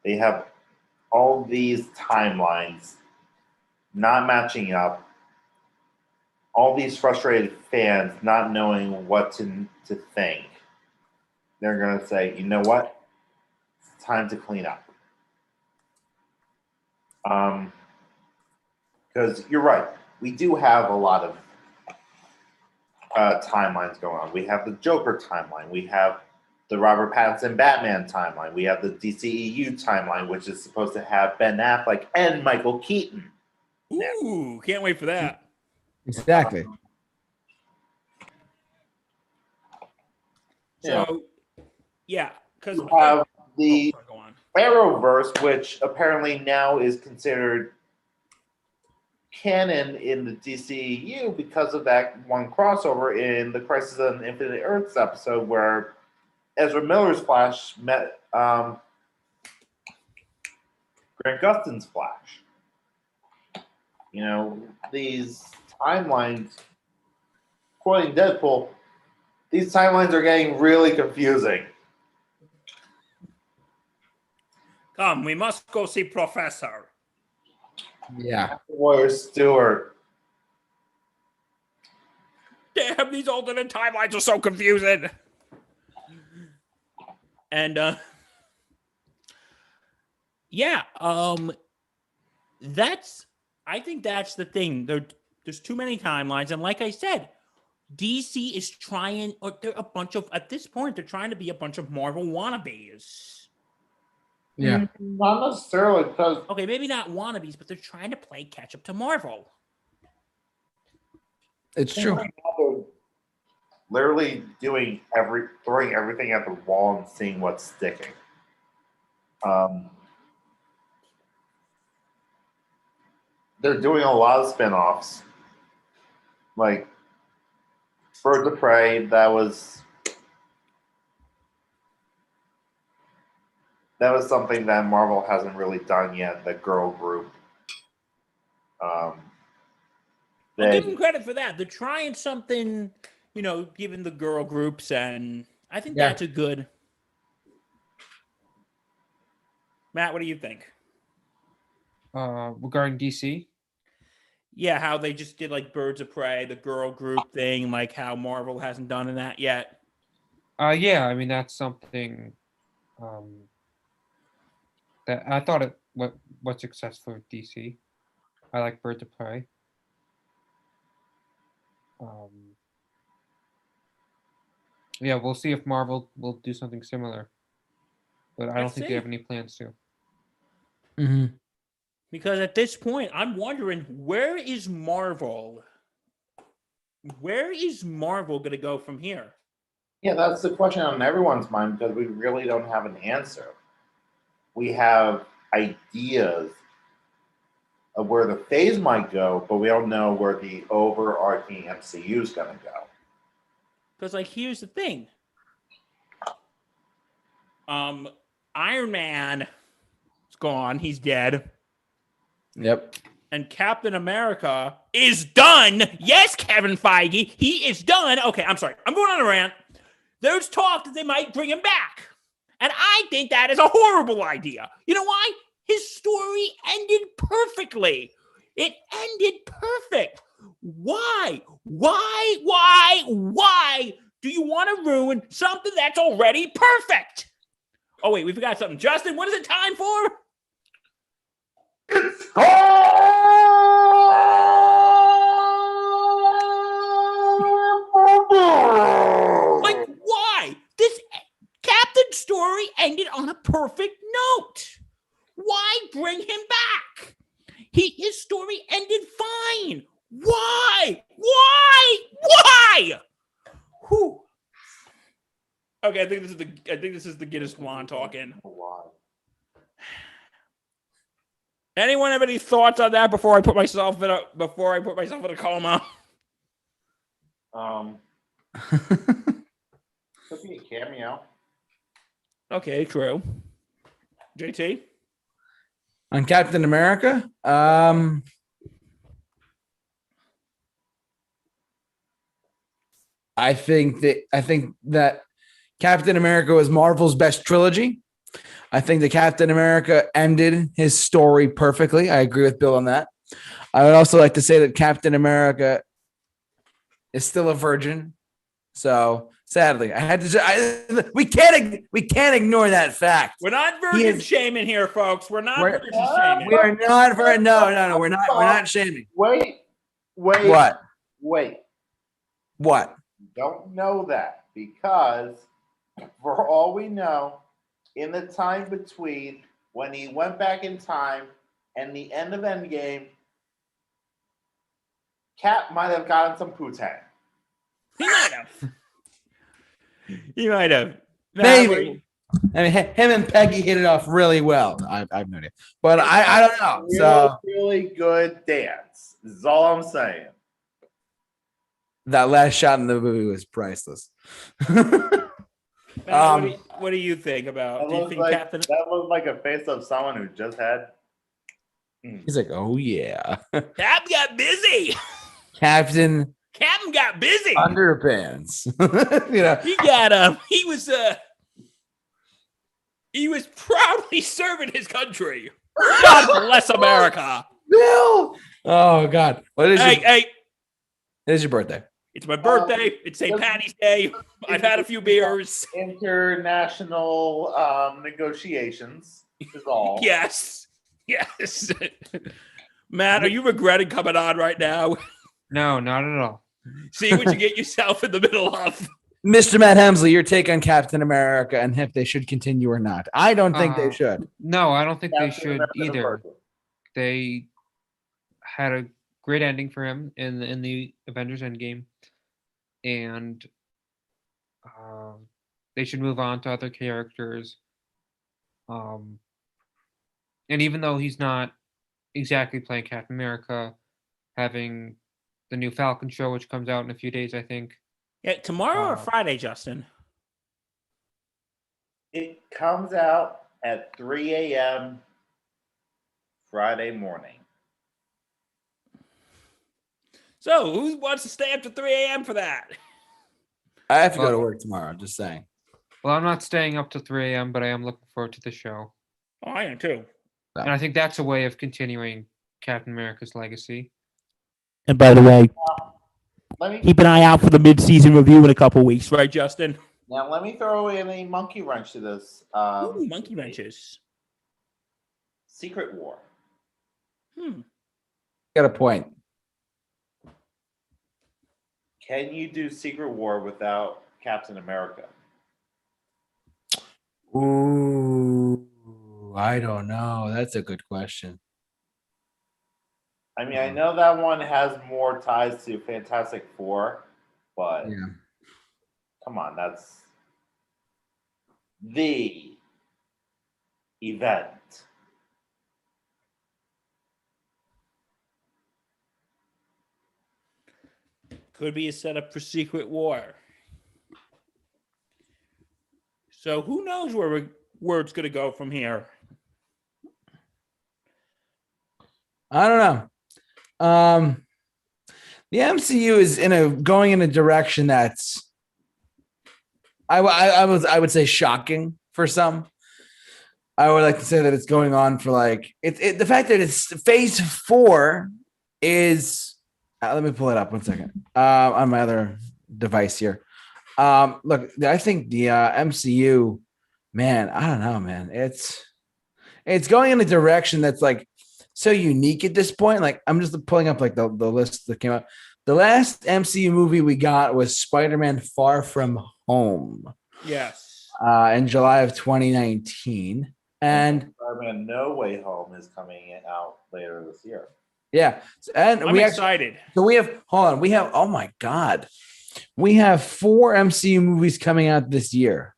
they have all these timelines not matching up, all these frustrated fans not knowing what to think. They're going to say, you know what? It's time to clean up. Because you're right. We do have a lot of timelines going on. We have the Joker timeline. We have the Robert Pattinson Batman timeline. We have the DCEU timeline, which is supposed to have Ben Affleck and Michael Keaton. Ooh, can't wait for that. Exactly. So, yeah, because you have the Arrowverse, which apparently now is considered canon in the DCEU because of that one crossover in the Crisis on Infinite Earths episode where Ezra Miller's Flash met Grant Gustin's Flash. You know, these timelines, quoting Deadpool, these timelines are getting really confusing. Come, we must go see Professor. Yeah. Warrior Stewart. Damn, these alternate timelines are so confusing. And yeah, I think that's the thing. There's too many timelines, and like I said, DC is trying, or they're a bunch of, at this point, they're trying to be a bunch of Marvel wannabes. Yeah. Not necessarily, because Okay, maybe not wannabes, but they're trying to play catch up to Marvel. It's true. literally throwing everything at the wall and seeing what's sticking. They're doing a lot of spin-offs. Like Birds of Prey, that was something that Marvel hasn't really done yet, the girl group. I'll give them credit for that. They're trying something, given the girl groups, and I think that's a good. Matt, what do you think? Regarding DC? Yeah, how they just did like Birds of Prey, the girl group thing, like how Marvel hasn't done in that yet. Yeah, I mean that's something that I thought what's successful with DC. I like Birds of Prey. Yeah, we'll see if Marvel will do something similar, but I don't think they have any plans to. Mm-hmm. Because at this point, I'm wondering, where is Marvel? Where is Marvel going to go from here? Yeah, that's the question on everyone's mind because we really don't have an answer. We have ideas of where the phase might go, but we don't know where the overarching MCU is going to go. Because, here's the thing. Iron Man is gone. He's dead. Yep. And Captain America is done. Yes, Kevin Feige, he is done. Okay, I'm sorry. I'm going on a rant. There's talk that they might bring him back. And I think that is a horrible idea. You know why? His story ended perfectly. It ended perfect. Why do you want to ruin something that's already perfect? Oh, wait, we forgot something. Justin, what is it time for? It's Like, why? This Captain story ended on a perfect note. Why bring him back? His story ended fine. Why? Whew. Okay, I think this is the Guinness Swan talking. Anyone have any thoughts on that before I put myself in a coma? Could be a cameo. Okay, true. JT? On Captain America, I think that Captain America was Marvel's best trilogy. I think that Captain America ended his story perfectly. I agree with Bill on that. I would also like to say that Captain America is still a virgin. So sadly, we can't ignore that fact. We're not virgin shaming here, folks. We're not virgin shaming. We are not for no. We're not shaming. Wait. What? Wait. What? Don't know that because for all we know, in the time between when he went back in time and the end of Endgame, Cap might have gotten some poo-tang. He might have. Maybe. I mean, him and Peggy hit it off really well. I have no idea, but I don't know. So really good dance. This is all I'm saying. that last shot in the movie was priceless. Matt, what do you think about? That Do you looks think like, Captain? that looks like a face of someone who just had. He's like, oh yeah, Captain got busy. Captain Captain got busy. Underpants. You know, he was proudly serving his country. God bless America. Bill. Oh God, what is Hey, it is your birthday? it's my birthday. It's St. Patty's Day. I've had a few beers. International negotiations is all. Yes. Matt, are you regretting coming on right now? No, not at all. See what you get yourself in the middle of. Mr. Matt Hemsley, your take on Captain America and if they should continue or not. I don't think they should. No, I don't think they Captain should America the either. First. They had a great ending for him in the Avengers Endgame, and they should move on to other characters. And even though he's not exactly playing Captain America, having the new Falcon show, which comes out in a few days, I think. Yeah, tomorrow or Friday, Justin? It comes out at 3 a.m. Friday morning. So, who wants to stay up to 3 a.m. for that? I have to go to work tomorrow. I'm just saying. Well, I'm not staying up to 3 a.m., but I am looking forward to the show. Oh, I am too. And I think that's a way of continuing Captain America's legacy. And by the way, Let me keep an eye out for the mid-season review in a couple weeks, right, Justin? now let me throw in a monkey wrench to this. Ooh, monkey wrenches. Secret War. Got a point. Can you do Secret War without Captain America? Ooh, I don't know. That's a good question. I mean, I know that one has more ties to Fantastic Four, but Yeah. come on, that's the event. Could be a setup for Secret War. So who knows where it's going to go from here? I don't know. The MCU is going in a direction that's I would say shocking for some. I would like to say that it's going on for like the fact that it's phase 4 is let me pull it up 1 second on my other device here. Look, I think the MCU, man, I don't know, man. It's going in a direction that's like so unique at this point. Like I'm just pulling up like the list that came out. The last MCU movie we got was Spider-Man Far From Home. Yes. In July of 2019. And Spider-Man No Way Home is coming out later this year. yeah. And I'm excited. So we have, hold on. We have, oh my God. We have 4 MCU movies coming out this year.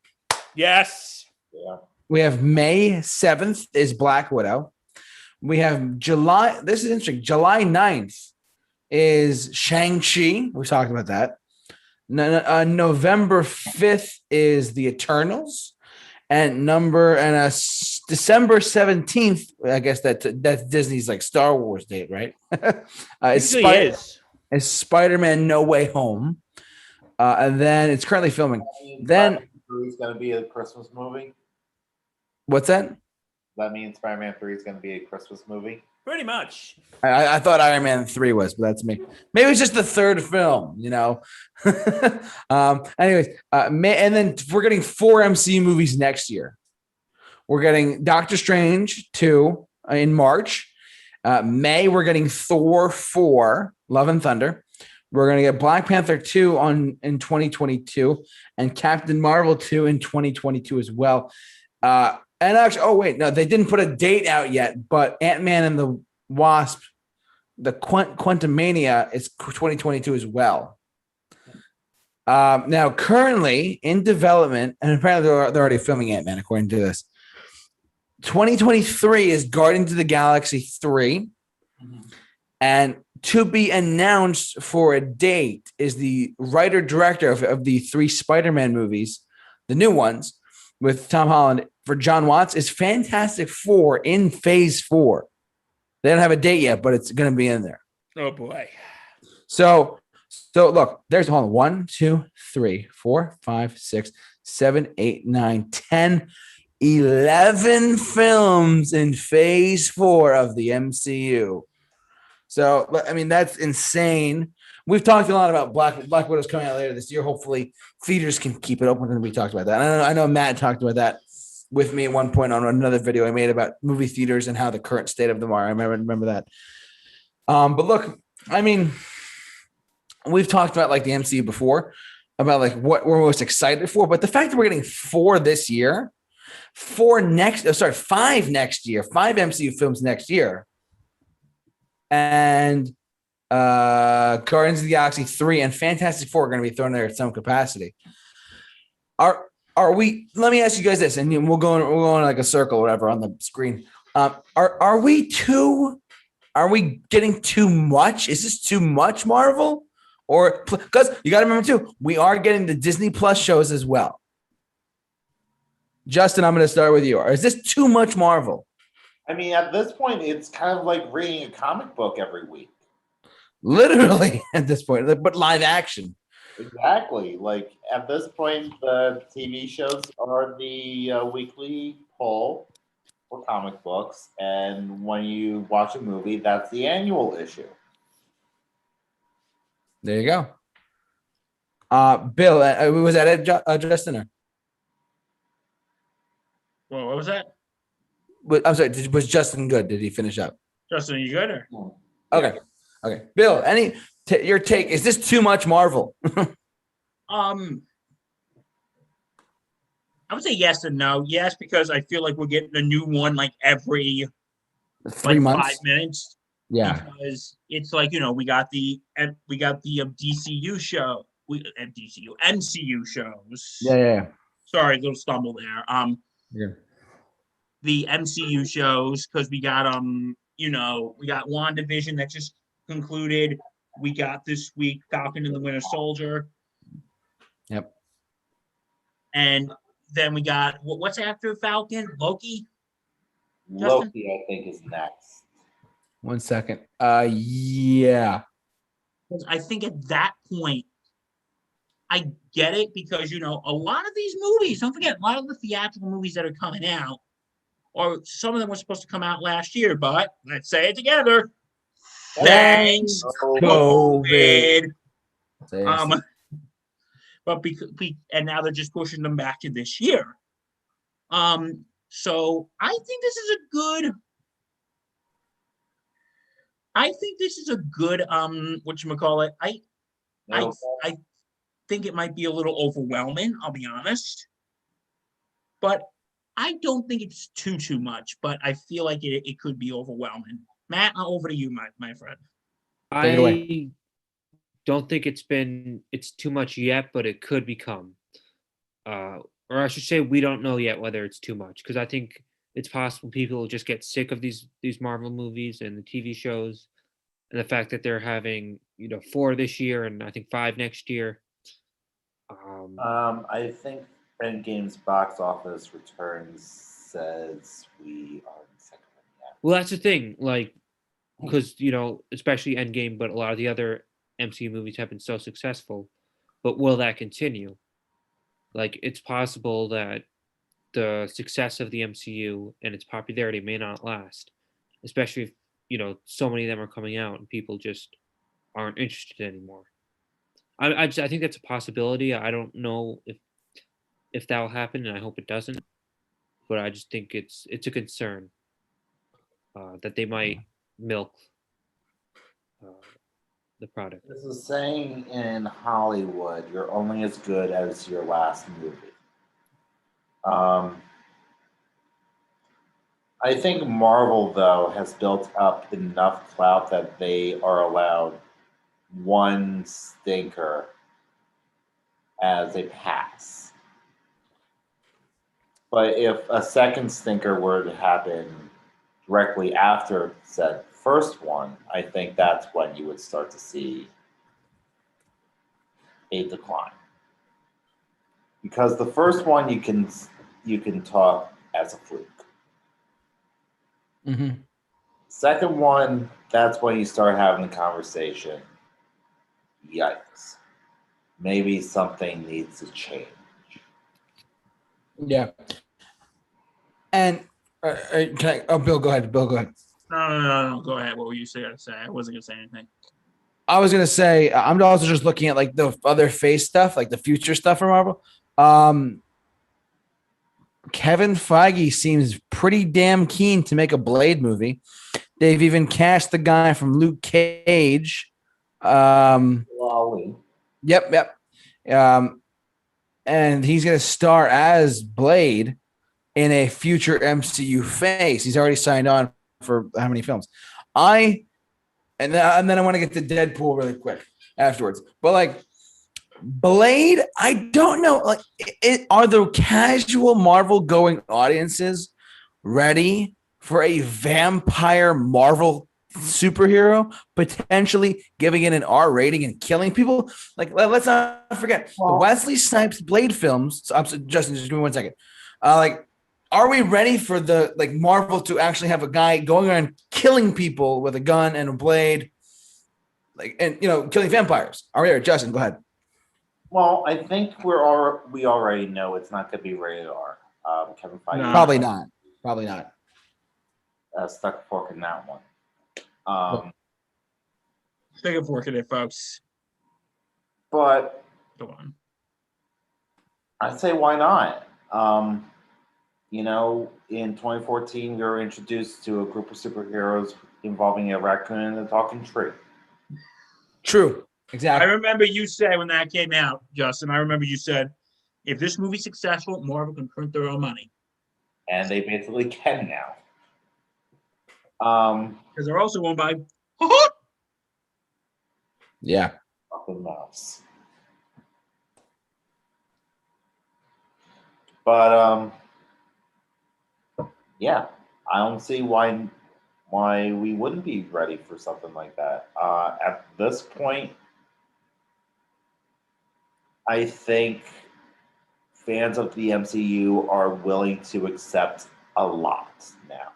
Yes. Yeah. We have May 7th is Black Widow. We have July, this is interesting. July 9th is Shang-Chi. We talked about that. November 5th is The Eternals. And December 17th, I guess that's Disney's like Star Wars date, right? It's Spider-Man No Way Home. And then it's currently filming. Then it's going to be a Christmas movie. What's that? That means Spider-Man 3 is going to be a Christmas movie. Pretty much. I thought Iron Man 3 was, but that's me. Maybe it's just the third film, you know. Anyways, and then we're getting 4 MCU movies next year. We're getting Doctor Strange 2 in March. May, we're getting Thor 4, Love and Thunder. We're going to get Black Panther 2 in 2022 and Captain Marvel 2 in 2022 as well. And actually, oh wait, no, they didn't put a date out yet, but Ant-Man and the Wasp, the Quantumania is 2022 as well. Now, currently in development, and apparently they're already filming Ant-Man, according to this. 2023 is Guardians of the Galaxy 3. And to be announced for a date is the writer-director of the 3 Spider-Man movies, the new ones, with Tom Holland for John Watts, is Fantastic Four in Phase 4. They don't have a date yet, but it's going to be in there. Oh, boy. So look, there's 1, 2, 3, 4, 5, 6, 7, 8, 9, 10, 11 films in Phase 4 of the MCU. So, I mean, that's insane. We've talked a lot about Black Widow's coming out later this year. Hopefully, theaters can keep it open, and we talked about that. I know Matt talked about that with me at one point on another video I made about movie theaters and how the current state of them are. I remember that. But look, I mean, we've talked about like the MCU before, about like what we're most excited for, but the fact that we're getting 4 this year, 5 next year, 5 MCU films next year, and Guardians of the Galaxy 3 and Fantastic Four are going to be thrown there at some capacity. Are we? Let me ask you guys this, and we'll go in like a circle or whatever on the screen. Are we getting too much? Is this too much Marvel? Or because you got to remember too, we are getting the Disney Plus shows as well. Justin, I'm going to start with you. Or is this too much Marvel? I mean, at this point, it's kind of like reading a comic book every week. Literally at this point, but live action. Exactly. Like at this point, the TV shows are the weekly poll for comic books, and when you watch a movie, that's the annual issue. There you go. Bill, was that it, Justin? Or? Well, what was that? I'm sorry. Was Justin good? Did he finish up? Justin, are you good? Or? Okay. Bill, your take? Is this too much Marvel? I would say yes and no. Yes, because I feel like we're getting a new one like every 3 months. 5 minutes. Yeah. Because it's like, we got the DCU show, MCU shows. Yeah. Sorry, a little stumble there. Yeah. The MCU shows, because we got we got WandaVision that just concluded. We got this week Falcon and the Winter Soldier. Yep. And then we got what's after Falcon? Loki? Loki, I think, is next. 1 second. Yeah. Because I think at that point, I get it because, a lot of these movies, don't forget, a lot of the theatrical movies that are coming out, or some of them were supposed to come out last year, but let's say it together. Thanks, COVID. But and now they're just pushing them back to this year. So I think this is a good whatchamacallit. I think it might be a little overwhelming, I'll be honest. But I don't think it's too much, but I feel like it could be overwhelming. Matt, over to you, my friend. I don't think it's too much yet, but it could become. Or I should say we don't know yet whether it's too much, because I think it's possible people will just get sick of these Marvel movies and the TV shows, and the fact that they're having 4 this year and I think 5 next year. I think Endgame's box office returns says we are in second one. Well, that's the thing, like, because especially Endgame, but a lot of the other MCU movies have been so successful. But will that continue? Like, it's possible that the success of the MCU and its popularity may not last, especially if so many of them are coming out and people just aren't interested anymore. I think that's a possibility. I don't know if that will happen, and I hope it doesn't. But I just think it's a concern that they might milk the product. This is saying in Hollywood, you're only as good as your last movie. I think Marvel, though, has built up enough clout that they are allowed one stinker as a pass. But if a second stinker were to happen directly after said first one, I think that's when you would start to see a decline. Because the first one you can talk as a fluke. Mm-hmm. Second one, that's when you start having the conversation. Yikes. Maybe something needs to change. Yeah. And can I? Oh, Bill, go ahead. Bill, go ahead. No. Go ahead. What were you going to say? I wasn't going to say anything. I was gonna say I'm also just looking at like the other phase stuff, like the future stuff from Marvel. Kevin Feige seems pretty damn keen to make a Blade movie. They've even cast the guy from Luke Cage. Lolly. Yep. And he's gonna star as Blade in a future MCU phase. He's already signed on for how many films? And then I want to get to Deadpool really quick afterwards. But like Blade, I don't know. Like, are the casual Marvel going audiences ready for a vampire Marvel superhero potentially giving it an R rating and killing people? Like, let's not forget the Wesley Snipes Blade films. So, Justin, just give me 1 second. Are we ready for the like Marvel to actually have a guy going around killing people with a gun and a blade, like, and killing vampires? Are we there? Justin, go ahead. Well, I think we already know it's not going to be rated R. Kevin Feige. No. Probably not. Stuck a fork in that one. Stick a fork in it, folks. But Go on. I'd say why not? In 2014, we were introduced to a group of superheroes involving a raccoon and a talking tree. True. I Exactly. remember you said when that came out, Justin, I remember you said, if this movie's successful, Marvel can print their own money. And they basically can now. Because they're also owned by Yeah. Fucking mouse. But yeah, I don't see why we wouldn't be ready for something like that. At this point, I think fans of the MCU are willing to accept a lot now.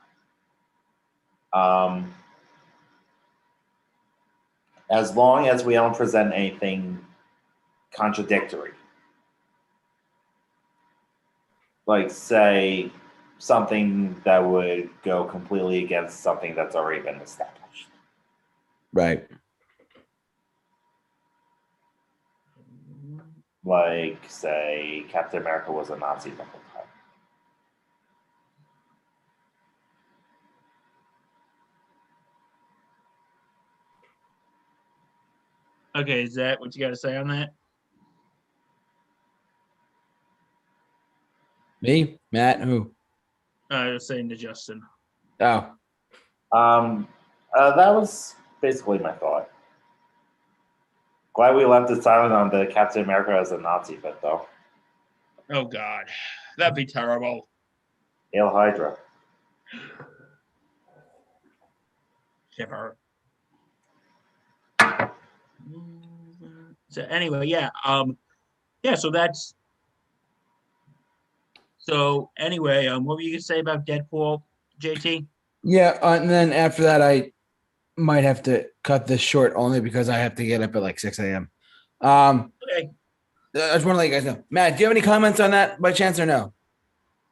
As long as we don't present anything contradictory. Like, say, something that would go completely against something that's already been established. Right. Like, say, Captain America was a Nazi the whole time. Okay, is that what you got to say on that? Me, Matt, who? I was saying to Justin. Oh, That was basically my thought. Glad we left it silent on the Captain America as a Nazi bit, though. Oh, God. That'd be terrible. Hail Hydra. Shiver. So anyway, yeah. So that's. So anyway, what were you gonna say about Deadpool, JT? yeah. And then after that, I might have to cut this short only because I have to get up at like 6 a.m. Okay. I just want to let you guys know. Matt, do you have any comments on that by chance or no?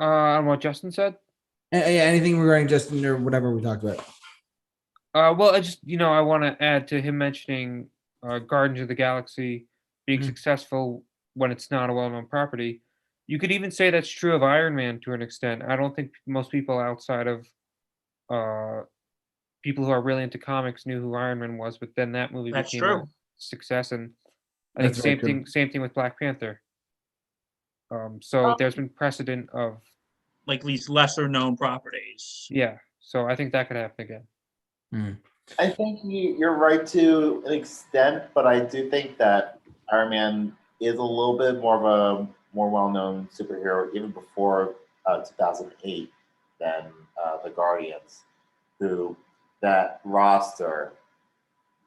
On what Justin said? Yeah, anything regarding Justin or whatever we talked about? Well, I just I want to add to him mentioning Guardians of the Galaxy being successful when it's not a well-known property. You could even say that's true of Iron Man to an extent. I don't think most people outside of people who are really into comics knew who Iron Man was, but then that movie That's became true. a success, and I think That's very true. same thing with Black Panther. So there's been precedent of Like these lesser known properties. yeah. So I think that could happen again. I think you're right to an extent, but I do think that Iron Man is a little bit more of a more well-known superhero even before 2008 than the Guardians, who that roster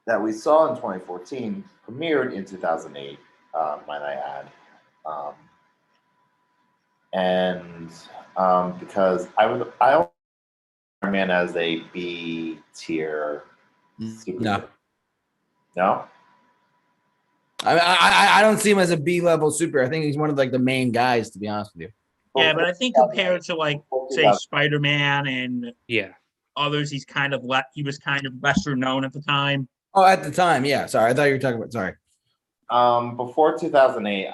that we saw in 2014 premiered in 2008, might I add. Because I don't Iron Man as a B tier superhero. No? I don't see him as a B level super. I think he's one of like the main guys, to be honest with you. Yeah, but I think compared to like say Spider-Man and Yeah. others, he was kind of lesser known at the time. Oh, at the time, yeah. Sorry, I thought you were talking about. Sorry. Before 2008,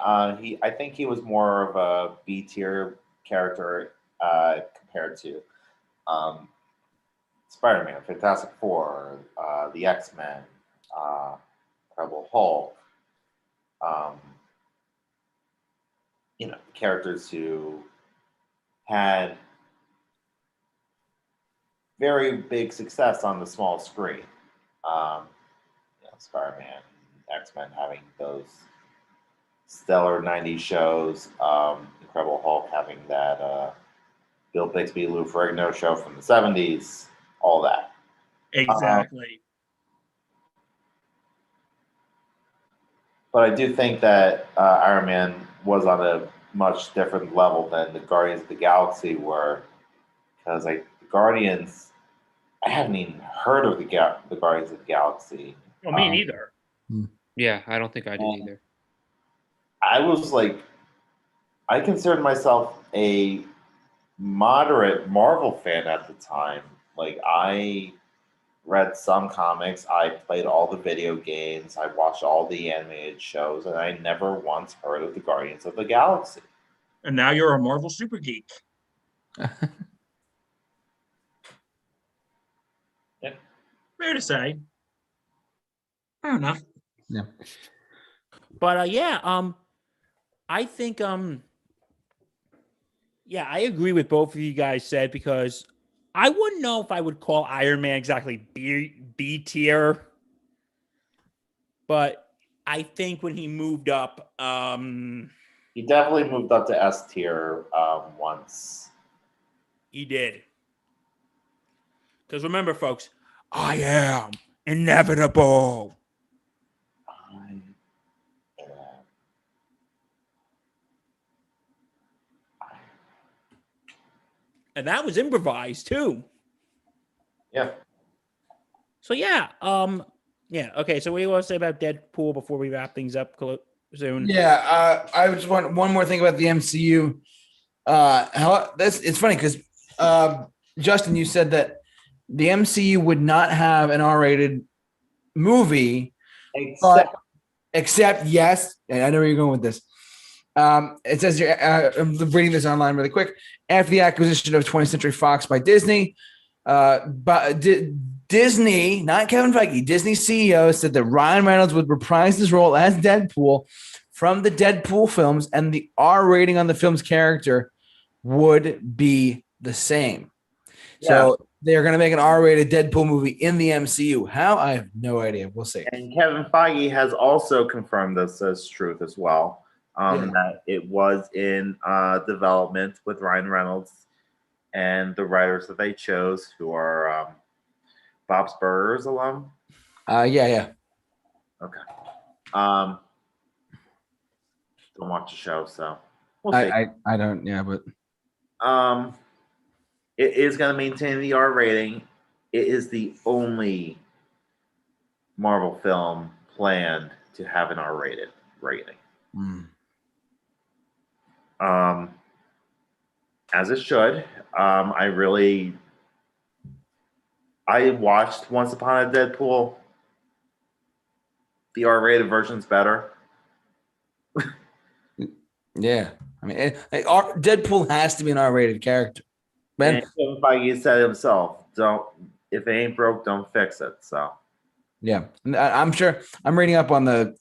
I think he was more of a B tier character compared to Spider-Man, Fantastic Four, the X-Men, Incredible Hulk. Characters who had very big success on the small screen. Spider-Man, X-Men having those stellar 90s shows, Incredible Hulk having that Bill Bixby, Lou Ferrigno show from the 70s, all that. Exactly. But I do think that Iron Man was on a much different level than the Guardians of the Galaxy were, because the Guardians, I haven't even heard of the Guardians of the Galaxy. Well, me neither. Yeah, I don't think I did either. I was I considered myself a moderate Marvel fan at the time. I read some comics, I played all the video games, I watched all the animated shows, and I never once heard of the Guardians of the Galaxy. And now you're a Marvel super geek. Yeah. Fair to say. Fair enough. Yeah. But I think I agree with both of you guys said, because I wouldn't know if I would call Iron Man exactly B tier. But I think when he moved up, He definitely moved up to S tier once. he did. Because remember, folks, I am inevitable. And that was improvised too. Yeah. So okay. So what do you want to say about Deadpool before we wrap things up soon? Yeah, I just want one more thing about the MCU. It's funny because Justin, you said that the MCU would not have an R-rated movie, except yes, and I know where you're going with this. It says here, I'm reading this online really quick. After the acquisition of 20th Century Fox by Disney, Disney, not Kevin Feige, Disney CEO said that Ryan Reynolds would reprise his role as Deadpool from the Deadpool films, and the R rating on the film's character would be the same. Yeah. So they're going to make an R-rated Deadpool movie in the MCU. How? I have no idea. We'll see. And Kevin Feige has also confirmed this as truth as well. That it was in development with Ryan Reynolds and the writers that they chose, who are Bob's Burgers alum. Yeah. Okay. Don't watch the show, so we'll see. I don't. Yeah, but it is going to maintain the R rating. It is the only Marvel film planned to have an R-rated rating. As it should. I watched Once Upon a Deadpool. The R-rated version's better. Yeah. I mean, Deadpool has to be an R-rated character. And Kevin Feige said himself, if it ain't broke, don't fix it. So yeah. I'm sure I'm reading up on the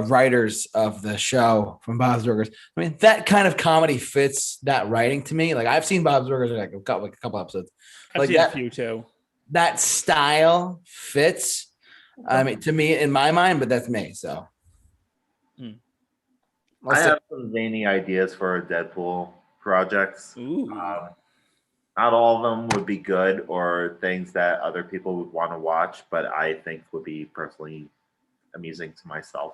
writers of the show from Bob's Burgers. I mean, that kind of comedy fits that writing to me. Like, I've seen Bob's Burgers like a couple episodes. I've seen a few too. That style fits. I mean, to me, in my mind, but that's me. So I have some zany ideas for Deadpool projects. Ooh. Not all of them would be good or things that other people would want to watch, but I think would be personally amusing to myself.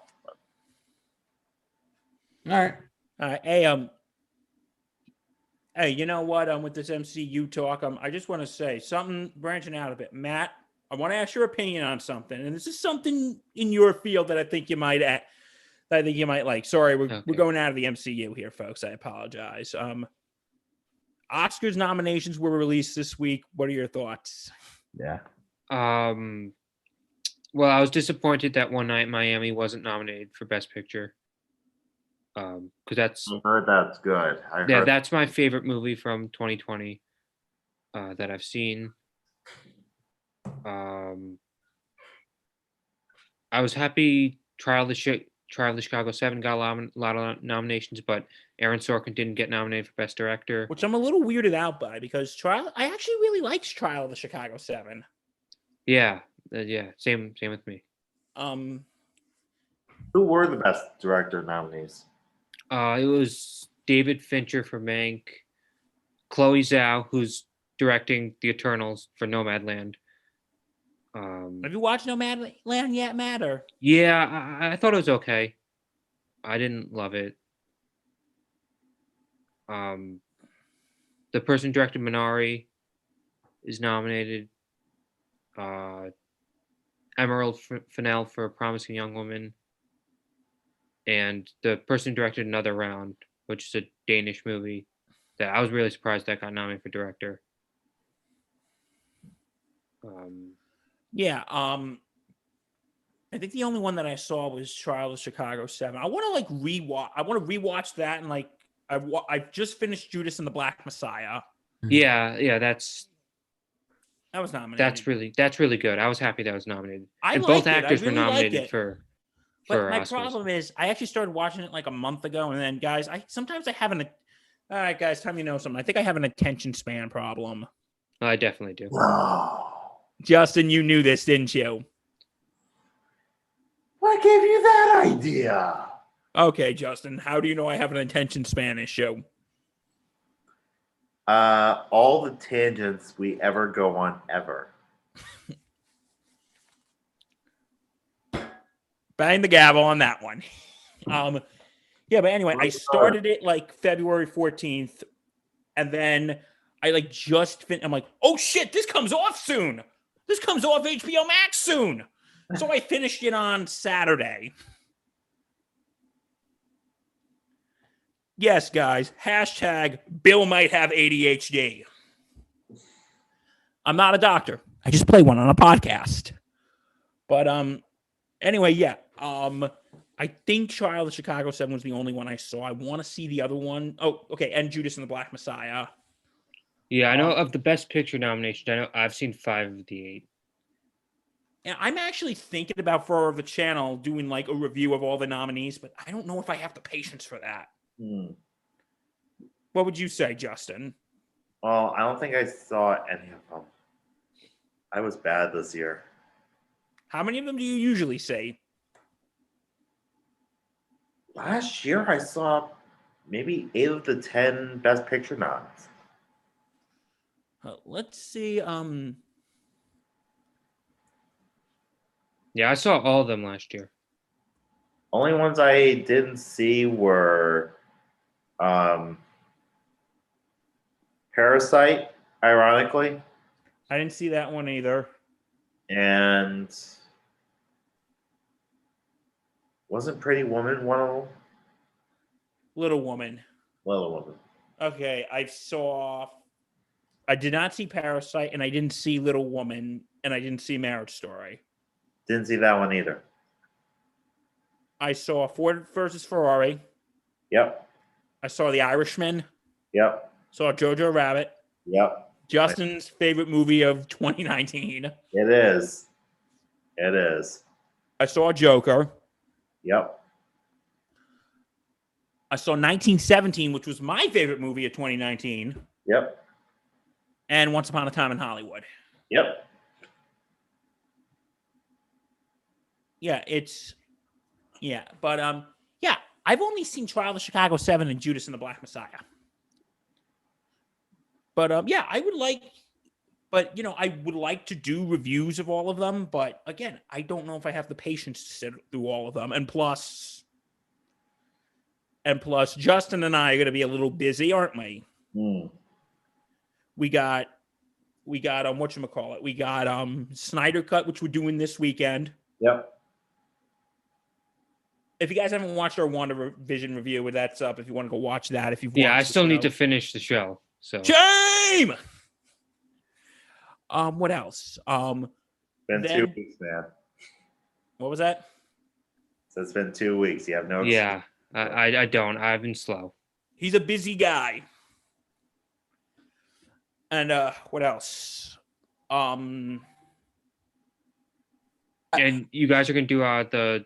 All right. Hey, you know what? With this MCU talk, I just want to say something branching out a bit. Matt, I want to ask your opinion on something, and this is something in your field that I think you might like. Sorry, we're going out of the MCU here, folks. I apologize. Oscars nominations were released this week. What are your thoughts? Yeah. Well, I was disappointed that One Night in Miami wasn't nominated for Best Picture. Because that's I heard that's good. That's my favorite movie from 2020 that I've seen. I was happy Trial of the Chicago 7 got a lot of nominations, but Aaron Sorkin didn't get nominated for Best Director. Which I'm a little weirded out by, because I actually really liked Trial of the Chicago 7. Yeah, same with me. Who were the Best Director nominees? It was David Fincher for Mank, Chloe Zhao, who's directing The Eternals for Nomadland. Have you watched Nomadland yet, Matt? Or? Yeah, I thought it was okay. I didn't love it. The person directed Minari is nominated. Emerald Fennell for Promising Young Woman. And the person directed Another Round, which is a Danish movie that I was really surprised that got nominated for director. I think the only one that I saw was Trial of Chicago 7. I want to rewatch that, and I've just finished Judas and the Black Messiah. Yeah, that was nominated. That's really good. I was happy that was nominated. And both actors were nominated for But my Oscars. problem is, I actually started watching it like a month ago, and then, guys, sometimes I have all right, guys, time you know something. I think I have an attention span problem. I definitely do. Justin, you knew this, didn't you? What gave you that idea? Okay, Justin, how do you know I have an attention span issue? All the tangents we ever go on ever. Bang the gavel on that one. Yeah, but anyway, I started it like February 14th, and then I just finished. I'm like, oh shit, this comes off soon. This comes off HBO Max soon. So I finished it on Saturday. Yes, guys, hashtag Bill might have ADHD. I'm not a doctor. I just play one on a podcast. But anyway, yeah. I think Trial of Chicago 7 was the only one I saw. I want to see the other one. Oh, okay, and Judas and the Black Messiah. Yeah, I know of the Best Picture nominations. I know I've seen 5 of the 8. And I'm actually thinking about, for the channel, doing a review of all the nominees, but I don't know if I have the patience for that. What would you say, Justin? Well, I don't think I saw any of them. I was bad this year. How many of them do you usually see? Last year, I saw maybe 8 of the 10 Best Picture nods. Let's see. Yeah, I saw all of them last year. Only ones I didn't see were Parasite, ironically. I didn't see that one either. And wasn't Pretty Woman one of them? Little Woman. Little Woman. Okay, I did not see Parasite, and I didn't see Little Woman, and I didn't see Marriage Story. Didn't see that one either. I saw Ford versus Ferrari. Yep. I saw The Irishman. Yep. Saw Jojo Rabbit. Yep. Justin's favorite movie of 2019. It is. It is. I saw Joker. Yep. I saw 1917, which was my favorite movie of 2019. Yep. And Once Upon a Time in Hollywood. Yep. Yeah, but I've only seen Trial of Chicago 7 and Judas and the Black Messiah. But yeah, I would like to do reviews of all of them. But again, I don't know if I have the patience to sit through all of them. And plus, Justin and I are going to be a little busy, aren't we? We got whatchamacallit? We got Snyder Cut, which we're doing this weekend. Yep. If you guys haven't watched our WandaVision review, that's up. If you want to go watch that, if you've I still need to finish the show. So shame. What else? Been 2 weeks, man. What was that? So it's been 2 weeks. You have no. Yeah, I don't. I've been slow. He's a busy guy. And what else? And you guys are gonna do the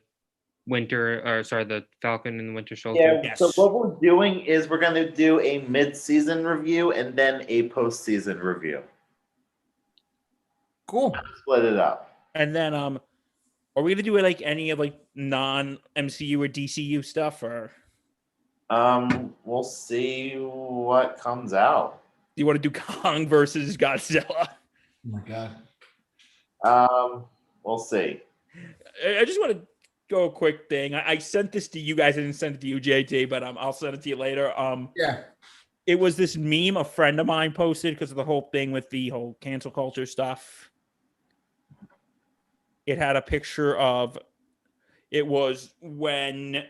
the Falcon and the Winter Soldier. Yeah. Yes. So what we're doing is we're going to do a mid-season review and then a post-season review. Cool. Split it up. And then are we gonna do like any of like non-MCU or DCU stuff, or We'll see what comes out. do you want to do Kong versus Godzilla? Oh my god. We'll see. I just want to go a quick thing. I sent this to you guys. I didn't send it to you, JT, but I'll send it to you later. Yeah. It was this meme a friend of mine posted because of the whole thing with the whole cancel culture stuff. It had a picture of, it was when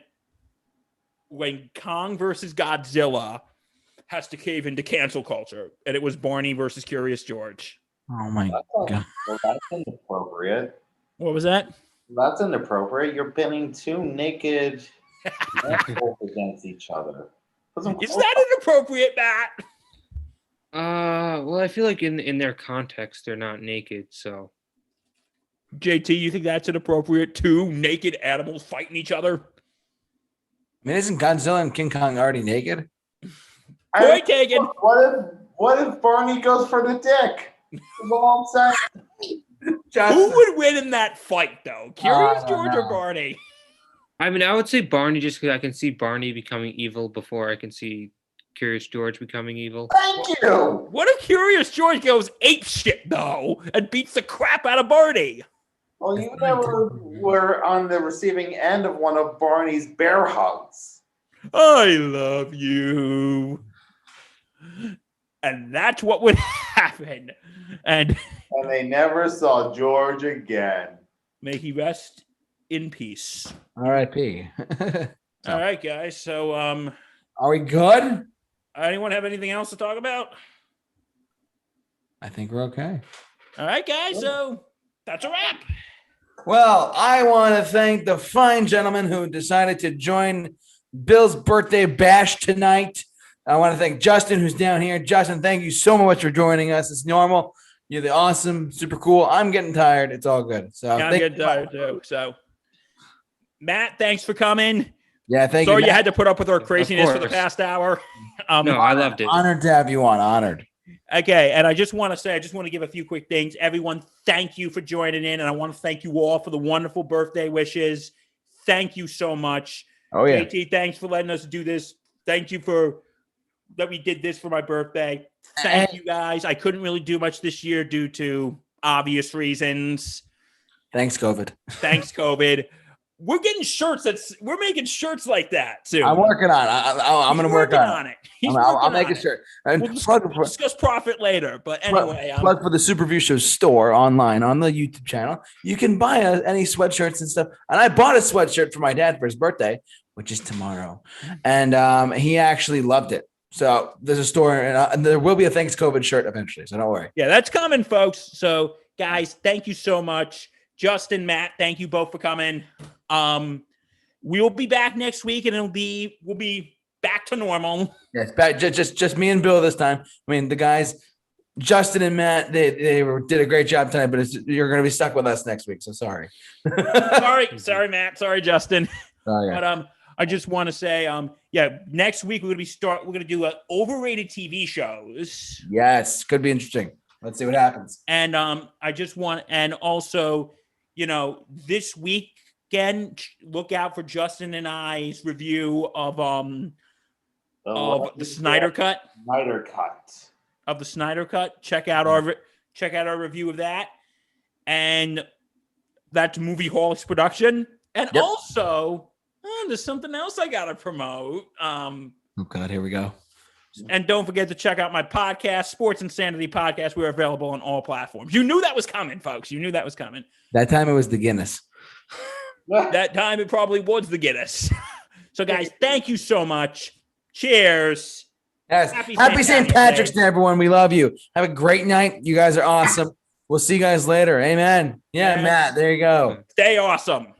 Kong versus Godzilla has to cave into cancel culture, and it was Barney versus Curious George. Oh my god. Well, that's inappropriate. What was that? That's inappropriate. You're pinning two naked assholes against each other. Is that inappropriate, Matt? Well, I feel like in their context, they're not naked, so. JT, you think that's inappropriate? Two naked animals fighting each other? I mean, isn't Godzilla and King Kong already naked? Point taken. What if Barney goes for the dick? That's all I'm saying. Who would win in that fight, though? Curious George or know. Barney? I mean, I would say Barney just because I can see Barney becoming evil before I can see Curious George becoming evil. Thank you. What if Curious George goes ape shit, though, and beats the crap out of Barney? Well, you never were on the receiving end of one of Barney's bear hugs. I love you. And that's what would happen. And they never saw George again. may he rest in peace. R.I.P. All right, guys. So, Are we good? anyone have anything else to talk about? I think we're okay. All right, guys. So that's a wrap. Well, I want to thank the fine gentleman who decided to join Bill's birthday bash tonight. I want to thank Justin, who's down here. Justin, thank you so much for joining us. It's normal. You're the awesome, super cool. I'm getting tired. It's all good. So I'm getting tired too. So, Matt, thanks for coming. Yeah, thank Sorry you. you had to put up with our craziness for the course. past hour. No, I loved it. Honored to have you on. Honored. Okay, and I just want to give a few quick things. Everyone, thank you for joining in, and I want to thank you all for the wonderful birthday wishes. Thank you so much. Oh, yeah. JT, thanks for letting us do this. Thank you for that we did this for my birthday. Thank you guys. I couldn't really do much this year due to obvious reasons. Thanks, COVID. Thanks, COVID. We're getting shirts. We're making shirts like that soon. I'm working on it. I'm going to work on it. He's I'll working make on a it. shirt. And We'll discuss profit later. But anyway, plug for the Super Review Show store online on the YouTube channel. You can buy any sweatshirts and stuff. And I bought a sweatshirt for my dad for his birthday, which is tomorrow. And he actually loved it. So there's a store, and there will be a Thanks COVID shirt eventually. So don't worry. yeah, that's coming, folks. So, guys, thank you so much. Justin, Matt, thank you both for coming. We'll be back next week, and we'll be back to normal. Yeah, it's back, just me and Bill this time. I mean, the guys, Justin and Matt, they did a great job tonight, but you're going to be stuck with us next week. So sorry. sorry, Matt. Sorry, Justin. Oh, yeah. But I just want to say, next week we're going to do overrated TV shows. Yes, could be interesting. Let's see what happens. And I just want, and also, this week, again, look out for Justin and I's review of the Snyder Cut. Of the Snyder Cut. Check out our review of that. And that's Movie Hall's production. And also, there's something else I gotta promote. Oh God, here we go. And don't forget to check out my podcast, Sports Insanity Podcast. We're available on all platforms. You knew that was coming, folks. You knew that was coming. That time it was the Guinness. That time it probably was the Guinness. So, guys, thank you so much. Cheers. Yes. Happy St. Patrick's Day, everyone. We love you. Have a great night. You guys are awesome. We'll see you guys later. Amen. Yeah, Matt. There you go. Stay awesome.